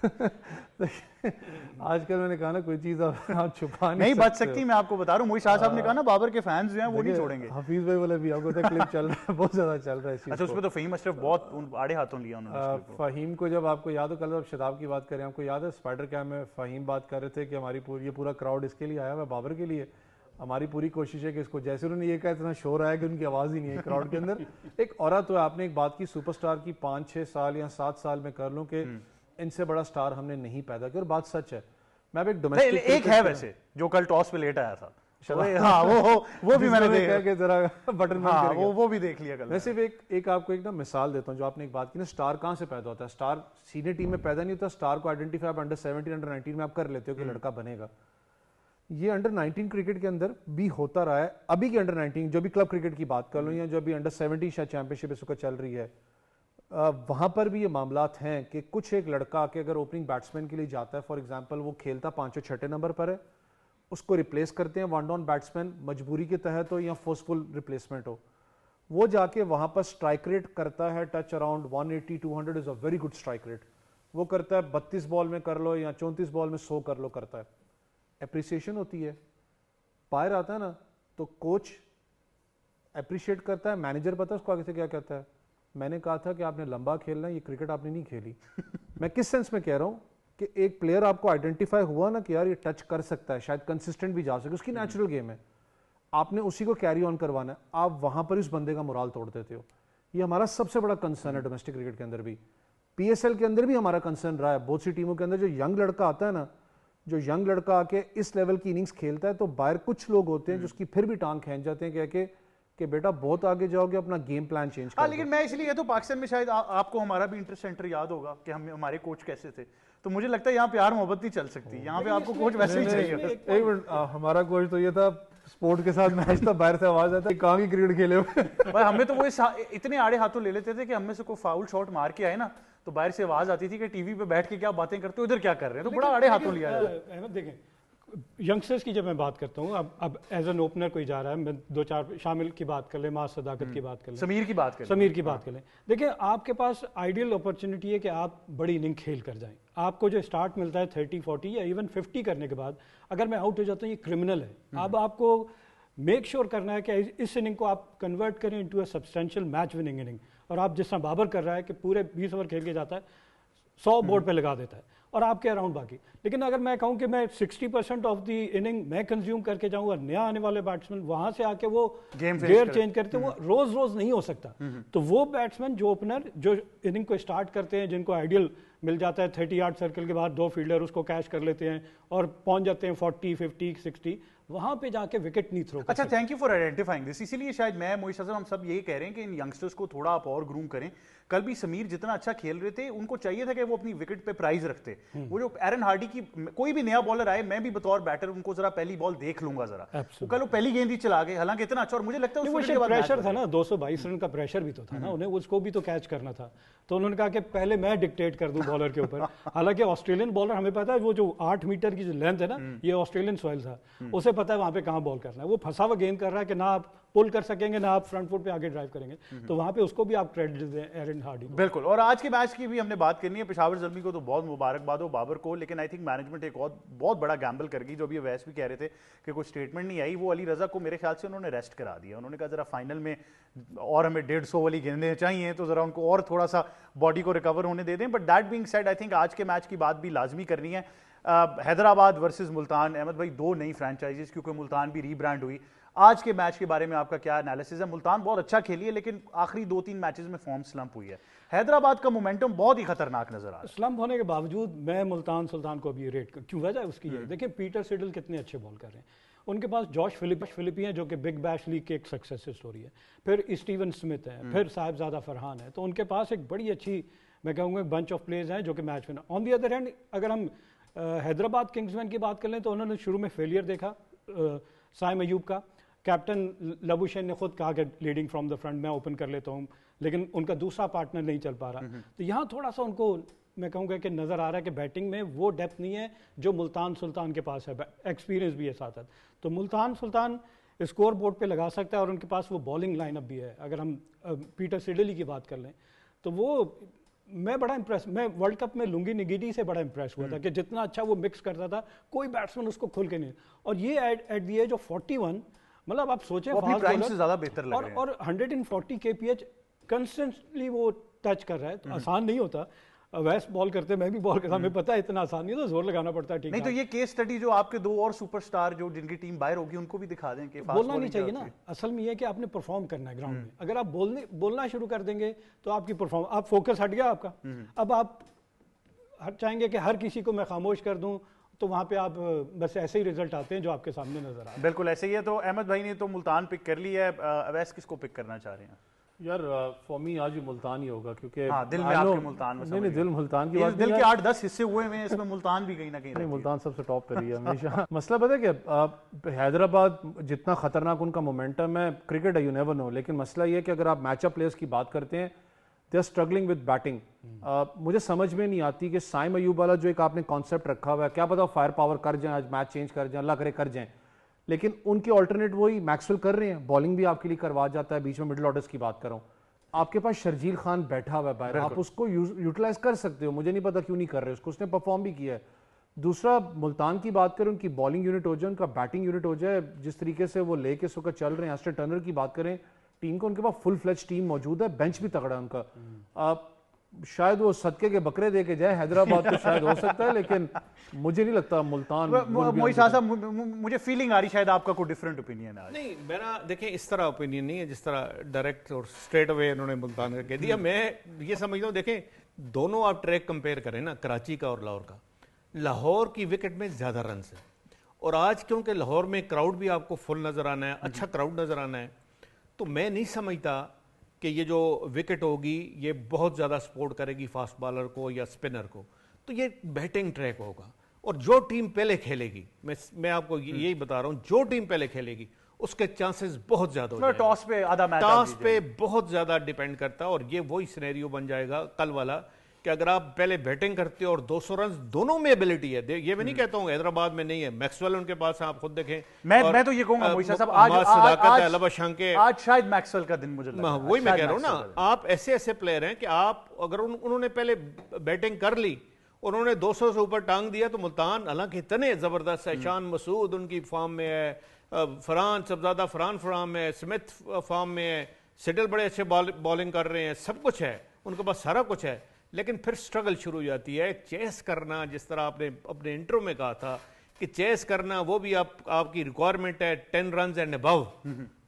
आजकल मैंने कहा ना कोई चीज आप छुपा नहीं बच सकती। मैं आपको बता रहा हूँ, मोहित शाह साहब ने कहा ना बाबर के फैंस जो हैं वो नहीं छोड़ेंगे। हफीज भाई बोले भी आपको क्लिप चल रहा है, बहुत ज्यादा चल रहा है। अच्छा, उसमें तो फहीम अशरफ बहुत आड़े हाथों लिया उन्होंने। फहीम को जब आपको याद हो, कल आप शताब की बात करें, आपको याद है स्पाइडर कैम में फहीम बात कर रहे थे कि हमारी ये पूरा क्राउड इसके लिए आया हुआ है, बाबर के लिए। हमारी पूरी कोशिश है कि इसको, जैसे उन्होंने ये कहा इतना शोर आया कि उनकी आवाज़ ही नहीं है क्राउड के अंदर। एक औरत तो आपने एक बात की, सुपरस्टार की 5-6 साल या 7 साल में कर लूँ कि इनसे बड़ा स्टार हमने नहीं पैदा किया, और बात सच है। मैं अब एक डोमेस्टिक एक है वैसे जो कल टॉस पे लेट आया था, हाँ वो भी मैंने देखा कि जरा बटन हाँ, वो भी देख लिया कल। मैं सिर्फ एक आपको एक ना मिसाल देता हूँ, जो आपने एक बात की ना, स्टार कहाँ से पैदा होता है? स्टार सीनियर टीम में पैदा नहीं होता। स्टार को आइडेंटिफाई आप अंडर 17 अंडर 19 में आप कर लेते हो कि लड़का बनेगा। ये अंडर 19 क्रिकेट के अंदर भी होता रहा है। अभी की अंडर 19 जो भी क्लब क्रिकेट की बात कर लो, या जो अभी अंडर 17 शायद चैंपियनशिप इस वक्त चल रही है, वहां पर भी ये मामलात हैं कि कुछ एक लड़का आके अगर ओपनिंग बैट्समैन के लिए जाता है, फॉर एग्जांपल वो खेलता 5-6 नंबर पर है, उसको रिप्लेस करते हैं वन डाउन बैट्समैन, मजबूरी के तहत हो या फोर्सफुल रिप्लेसमेंट हो, वो जाके वहां पर स्ट्राइक रेट करता है touch around 180-200 is a very good strike rate. वो करता है 32 बॉल में कर लो या 34 बॉल में 100 कर लो, करता है, एप्रिसिएशन होती है। बाहर आता है ना तो कोच अप्रिशिएट करता है, मैनेजर पता है उसको आगे से क्या कहता है, मैंने कहा था कि आपने लंबा खेलना है, ये क्रिकेट आपने नहीं खेली। मैं किस सेंस में कह रहा हूं कि एक प्लेयर आपको आइडेंटिफाई हुआ ना कि यार ये टच कर सकता है, शायद कंसिस्टेंट भी जा सके, उसकी नेचुरल गेम है, आपने उसी को कैरी ऑन करवाना है, आप वहां पर इस बंदे का मोराल तोड़ देते हो। ये हमारा सबसे बड़ा कंसर्न है डोमेस्टिक क्रिकेट के अंदर भी, पीएसएल के अंदर भी हमारा कंसर्न रहा है। बहुत सी टीमों के अंदर जो यंग लड़का आता है ना, जो यंग लड़का आके इस लेवल की इनिंग्स खेलता है, तो बाहर कुछ लोग होते हैं जो उसकी फिर भी टांग खींच जाते हैं, कह के कि बेटा बहुत आगे जाओगे, अपना गेम प्लान चेंज कर। लेकिन मैं इसलिए तो पाकिस्तान में शायद आपको हमारा भी इंटरेस्ट सेंटर याद होगा कि हम हमारे कोच कैसे थे, तो मुझे लगता है यहाँ प्यार मोहब्बत नहीं चल सकती, यहाँ पे आपको कोच वैसे ही चाहिए। एक मिनट, हमारा कोच तो ये था स्पोर्ट के साथ मैच था, बाहर से आवाज आता है कहाँ की क्रिकेट खेले हुए। हमें तो वो इतने आड़े हाथों ले लेते थे कि हमें से कोई फाउल शॉट मार के आए ना तो बाहर से आवाज आती थी कि टीवी पे बैठ के क्या बातें करते हो, इधर क्या कर रहे हैं, तो बड़ा आड़े हाथों लिया जाता है। देखें यंगस्टर्स की जब मैं बात करता हूँ, अब एज एन ओपनर कोई जा रहा है, मैं 2-4 शामिल की बात कर ले, मास सदाकत की बात कर ले, समीर की बात कर लें। देखिए आपके पास आइडियल अपॉर्चुनिटी है कि आप बड़ी इनिंग खेल कर जाएं। आपको जो स्टार्ट मिलता है 30-40 या इवन 50 करने के बाद, अगर मैं आउट हो जाता हूँ ये क्रिमिनल है। अब आपको मेक श्योर करना है कि इस इनिंग को आप कन्वर्ट करें into a substantial match winning inning. और आप जिस तरह बाबर कर रहा है कि पूरे 20 ओवर खेल के जाता है, 100 बोर्ड पे लगा देता है और आपके अराउंड बाकी। लेकिन अगर मैं कहूं कि मैं 60% ऑफ द इनिंग मैं कंज्यूम करके जाऊं और नया आने वाले बैट्समैन वहां से आके वो गेयर चेंज करते हैं, वो रोज रोज नहीं हो सकता। तो वो बैट्समैन जो ओपनर जो इनिंग को स्टार्ट करते हैं, जिनको आइडियल मिल जाता है 30 यार्ड सर्कल के बाद 2 फील्डर उसको कैच कर लेते हैं और पहुंच जाते हैं 40, 50, 60, वहां पे जाके विकेट नहीं थ्रो कर अच्छा, thank you for identifying this. इसीलिए शायद मैं मोइस अजहर हम सब यही कह रहे हैं कि इन यंगस्टर्स को थोड़ा आप और ग्रूम करें। कल भी समीर जितना अच्छा खेल रहे थे, उनको चाहिए था कि वो अपनी विकेट पे प्राइज रखते। वो जो एरन हार्डी की, कोई भी नया बॉलर आए, मैं भी बतौर बैटर उनको जरा पहली बॉल देख लूंगा जरा। वो कल वो पहली गेंद ही चला गए, हालांकि इतना अच्छा, और मुझे लगता है उस विकेट के बाद प्रेशर था ना, 222 रन का प्रेशर भी तो था ना उन्हें, उसको भी तो कैच करना था। तो उन्होंने कहा कि पहले मैं डिक्टेट कर दूं बॉलर के ऊपर। हालांकि ऑस्ट्रेलियन बॉलर, हमें पता है वो जो 8 मीटर की जो लेंथ है ना, ये ऑस्ट्रेलियन सॉइल था, उसे पता है वहां पे कहां बॉल करना है। वो फंसा हुआ गेंद कर रहा है कि ना आप पुल कर सकेंगे ना आप फ्रंट फुट पे आगे ड्राइव करेंगे, तो वहां पे उसको भी आप क्रेडिट दें एरन हार्डी को। बिल्कुल। और आज के मैच की भी हमने बात करनी है। पेशावर ज़ल्मी को तो बहुत मुबारकबाद हो, बाबर को, लेकिन आई थिंक मैनेजमेंट एक और बहुत बड़ा गैम्बल कर गई। जो अभी अवैस भी कह रहे थे कि कोई स्टेटमेंट नहीं आई, वो अली रजा को मेरे ख्याल से उन्होंने रेस्ट करा दिया। उन्होंने कहा जरा फाइनल में और हमें 150 वाली गेंदें चाहिए, तो जरा उनको और थोड़ा सा बॉडी को रिकवर होने दे दें। But that being said, I think आज के मैच की बात भी लाजमी करनी है। हैदराबाद वर्सेस मुल्तान। अहमद भाई, दो नई फ्रेंचाइजीज, क्योंकि मुल्तान भी रीब्रांड हुई। आज के मैच के बारे में आपका क्या एनालिसिस है? मुल्तान बहुत अच्छा खेली है, लेकिन आखिरी 2-3 मैचेस में फॉर्म स्लंप हुई है। हैदराबाद का मोमेंटम बहुत ही खतरनाक नजर आ रहा है। स्लंप होने के बावजूद मैं मुल्तान सुल्तान को अभी रेट क्यों, वजह है उसकी है, देखिए पीटर सिडल कितने अच्छे बॉल कर रहे हैं। उनके पास जॉश फिलिपी हैं जो कि बिग बैश लीग की एक सक्सेस स्टोरी है, फिर स्टीवन स्मिथ है, फिर साहिबजादा फरहान है। तो उनके पास एक बड़ी अच्छी, मैं कहूँगा, बंच ऑफ प्लेयर्स हैं जो कि match winner. On the other hand, अगर हम हैदराबाद किंग्समैन की बात कर लें तो उन्होंने शुरू में फेलियर देखा साइम अयूब का। कैप्टन लबुशेन ने खुद कहा कि लीडिंग फ्रॉम द फ्रंट मैं ओपन कर लेता हूँ, लेकिन उनका दूसरा पार्टनर नहीं चल पा रहा। तो यहाँ थोड़ा सा उनको, मैं कहूँगा कि नज़र आ रहा है कि बैटिंग में वो डेप्थ नहीं है जो मुल्तान सुल्तान के पास है, एक्सपीरियंस भी है साथ साथ। तो मुल्तान सुल्तान स्कोर बोर्ड पे लगा सकता है, और उनके पास वो बॉलिंग लाइनअप भी है। अगर हम पीटर सिडली की बात कर लें तो वो, मैं बड़ा इंप्रेस, मैं वर्ल्ड कप में लुंगी निगिडी से बड़ा इंप्रेस हुआ था कि जितना अच्छा वो मिक्स करता था, कोई बैट्समैन उसको खुल के नहीं। और ये एट द एज ऑफ 41, मतलब आप सोचें अपनी प्राइम से ज्यादा बेहतर लग रहे हैं। और 140 kph कंस्टेंटली वो टच कर रहा है, तो आसान नहीं होता। वैस बॉल करते, मैं भी बॉल करता, हमें पता है इतना आसान नहीं है, तो जोर लगाना पड़ता है। ठीक नहीं तो ये केस स्टडी जो आपके दो और सुपरस्टार जो जिनकी टीम बाहर होगी, उनको भी दिखा दें कि बोलना नहीं चाहिए ना। असल में ये है कि आपने परफॉर्म करना है ग्राउंड में। अगर आप बोलना शुरू कर देंगे तो आपकी परफॉर्म, आप फोकस हट गया आपका। अब आप चाहेंगे कि हर किसी को मैं खामोश कर दूं, तो वहां पे आप बस ऐसे ही रिजल्ट आते हैं जो आपके सामने नजर आ रहे हैं। बिल्कुल ऐसे ही है। तो अहमद भाई ने तो मुल्तान पिक कर ली है, अवैस किसको पिक करना चाह रहे हैं? यार फॉर मी आज भी मुल्तान ही होगा, क्योंकि हाँ, दिल में आपके मुल्तान में, नहीं दिल मुल्तान की बात, दिल के 8-10 हिस्से हुए हैं, इसमें मुल्तान भी कहीं ना कहीं नहीं, मुल्तान सबसे टॉप पर ही है हमेशा। मसला पता है कि हैदराबाद जितना खतरनाक उनका मोमेंटम है, क्रिकेट है, यू नेवर नो, लेकिन मसला ये है कि अगर आप मैचअप प्लेयर्स की बात करते हैं, they are struggling with batting. मुझे समझ में नहीं आती कि साइम अयूब वाला जो एक आपने कॉन्सेप्ट रखा हुआ है, क्या पता फायर पावर कर जाए, आज मैच चेंज कर जाए, अल्लाह करे कर जाए, लेकिन उनके ऑल्टरनेट वही मैक्सवेल कर रहे हैं, बॉलिंग भी आपके लिए करवा जाता है, बीच में मिडिल ऑर्डर्स की बात कर रहा हूँ। आपके पास शर्जील खान बैठा हुआ है बाहर, आप उसको यूटिलाइज कर सकते हो, मुझे नहीं पता क्यों नहीं कर रहे उसको, उसने परफॉर्म भी किया है। दूसरा, मुल्तान की बात करें, उनकी बॉलिंग यूनिट हो जाए, उनका बैटिंग यूनिट हो जाए, जिस तरीके से वो लेके इस वक्त चल रहे हैं। एस्टन टर्नर की बात करें, टीम को, उनके पास फुल फ्लेज टीम मौजूद है, बेंच भी तगड़ा है उनका। शायद वो सदके के बकरे दे के जाए हैदराबाद तो शायद हो सकता है, लेकिन मुझे नहीं लगता मुल्तान। मोइस साहब, मुझे फीलिंग आ रही शायद आपका कोई डिफरेंट ओपिनियन है। नहीं, मेरा देखें इस तरह ओपिनियन नहीं है जिस तरह डायरेक्ट और स्ट्रेट अवे उन्होंने मुल्तान का कह दिया। मैं ये समझता हूँ, देखें दोनों आप ट्रैक कंपेयर करें ना, कराची का और लाहौर का, लाहौर की विकेट में ज़्यादा रन है, और आज क्योंकि लाहौर में क्राउड भी आपको फुल नज़र आना है, अच्छा क्राउड नज़र आना है, तो मैं नहीं समझता कि ये जो विकेट होगी ये बहुत ज़्यादा सपोर्ट करेगी फास्ट बॉलर को या स्पिनर को। तो ये बैटिंग ट्रैक होगा, और जो टीम पहले खेलेगी, मैं आपको यही बता रहा हूँ, जो टीम पहले खेलेगी उसके चांसेस बहुत ज्यादा हो जाएंगे। टॉस पे आधा मैच, टॉस पे बहुत ज्यादा डिपेंड करता है, और ये वही सिनेरियो बन जाएगा कल वाला कि अगर आप पहले बैटिंग करते हो और 200 रन दोनों में एबिलिटी है, ये मैं नहीं कहता हूँ हैदराबाद में नहीं है, मैक्सवेल उनके पास है, आप खुद देखें। मैं तो ये कहूंगा मोइसा साहब, आज शायद मैक्सवेल का दिन, मुझे वही मैं कह रहा हूँ ना, आप ऐसे ऐसे प्लेयर हैं कि आप अगर उन्होंने पहले बैटिंग कर ली, उन्होंने 200 से ऊपर टांग दिया, तो मुल्तान हालांकि इतने जबरदस्त है, शान मसूद उनकी फॉर्म में है, फरहान सबजादा फरहान फॉर्म में है, स्मिथ फॉर्म में है, सिडल बड़े अच्छे बॉलिंग कर रहे हैं, सब कुछ है उनके पास, सारा कुछ है, लेकिन फिर स्ट्रगल शुरू हो जाती है। चेस करना, जिस तरह आपने अपने इंट्रो में कहा था कि चेस करना वो भी आपकी रिक्वायरमेंट है 10 रन एंड अबव,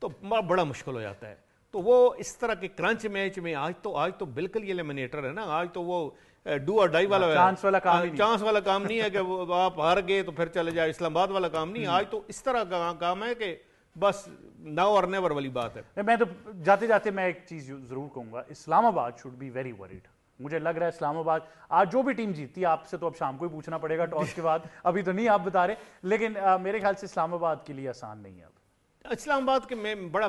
तो बड़ा मुश्किल हो जाता है। तो वो इस तरह के क्रंच मैच में आज तो बिल्कुल ये एलिमिनेटर है ना, आज तो वो डू और डाई वाला चांस वाला काम ही नहीं। चांस वाला काम नहीं है कि वो आप हार गए तो फिर चले जाए, इस्लामाबाद वाला काम नहीं। आज तो इस तरह का काम है कि बस नाउ और नेवर वाली बात है। मैं तो जाते जाते मैं एक चीज जरूर कहूंगा, Islamabad should be very worried. मुझे लग रहा है इस्लामाबाद आज जो भी टीम जीतती है, आपसे तो अब शाम को ही पूछना पड़ेगा टॉस के बाद, अभी तो नहीं आप बता रहे, लेकिन मेरे ख्याल से इस्लामाबाद के लिए आसान नहीं है अब। इस्लामाबाद के में बड़ा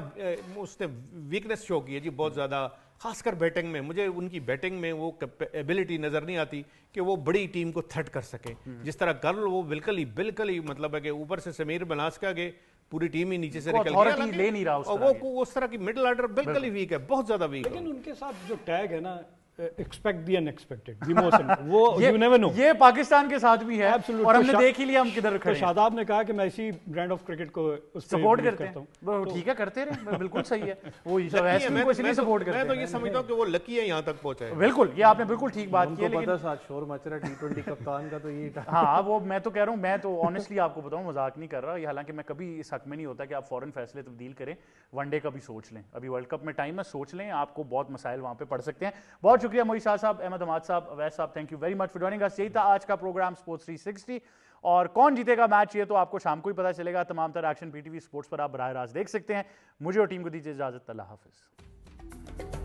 उसने वीकनेस शो की है जी बहुत ज़्यादा, खासकर बैटिंग में। मुझे उनकी बैटिंग में वो एबिलिटी नज़र नहीं आती कि वो बड़ी टीम को थ्रेट कर सके जिस तरह कर वो बिल्कुल ही मतलब है कि ऊपर से समीर बनास्का के पूरी टीम ही नीचे से निकल गई, ले नहीं रहा और वो उस तरह की मिडिल ऑर्डर बिल्कुल ही वीक है, बहुत ज़्यादा वीक है। लेकिन उनके साथ जो टैग है ना, expect the unexpected, the most, वो यू नेवर नो, ये पाकिस्तान के साथ भी है। Absolute। और हमने तो देख ही लिया हम किधर तो खड़े हैं। शादाब ने कहा कि मैं इसी ब्रांड ऑफ क्रिकेट को सपोर्ट करते हैं, वो ठीक है, करते रहे, बिल्कुल सही है। वो वैसे को इसलिए सपोर्ट करते हैं। मैं तो ये समझता हूँ कि वो लकी है यहाँ तक पहुंचा है। बिल्कुल, ये आपने बिल्कुल ठीक बात की है, उनको लेकिन पता साथ शोर मच रहा है T20 कप्तान का, तो ये हाँ, वो मैं तो कह रहा हूँ, मैं तो ऑनेस्टली आपको बताऊँ, मजाक नहीं कर रहा, ये हालांकि मैं कभी इस हक में नहीं होता कि आप फौरन फैसले तब्दील करें, वनडे का भी सोच लें, अभी वर्ल्ड कप में टाइम है, सोच लें, आपको बहुत मसाइल वहाँ पे पड़ सकते हैं। बहुत शुक्रिया मोई शाह साहब, अहमद हमाद साहब, अवैस साहब, thank you very much for joining us. यही था आज का प्रोग्राम स्पोर्ट्स 360, और कौन जीतेगा मैच ये तो आपको शाम को ही पता चलेगा। तमाम तरह एक्शन PTV स्पोर्ट्स पर आप बराह रास्त देख सकते हैं। मुझे और टीम को दीजिए इजाजत, अल्लाह हाफिज।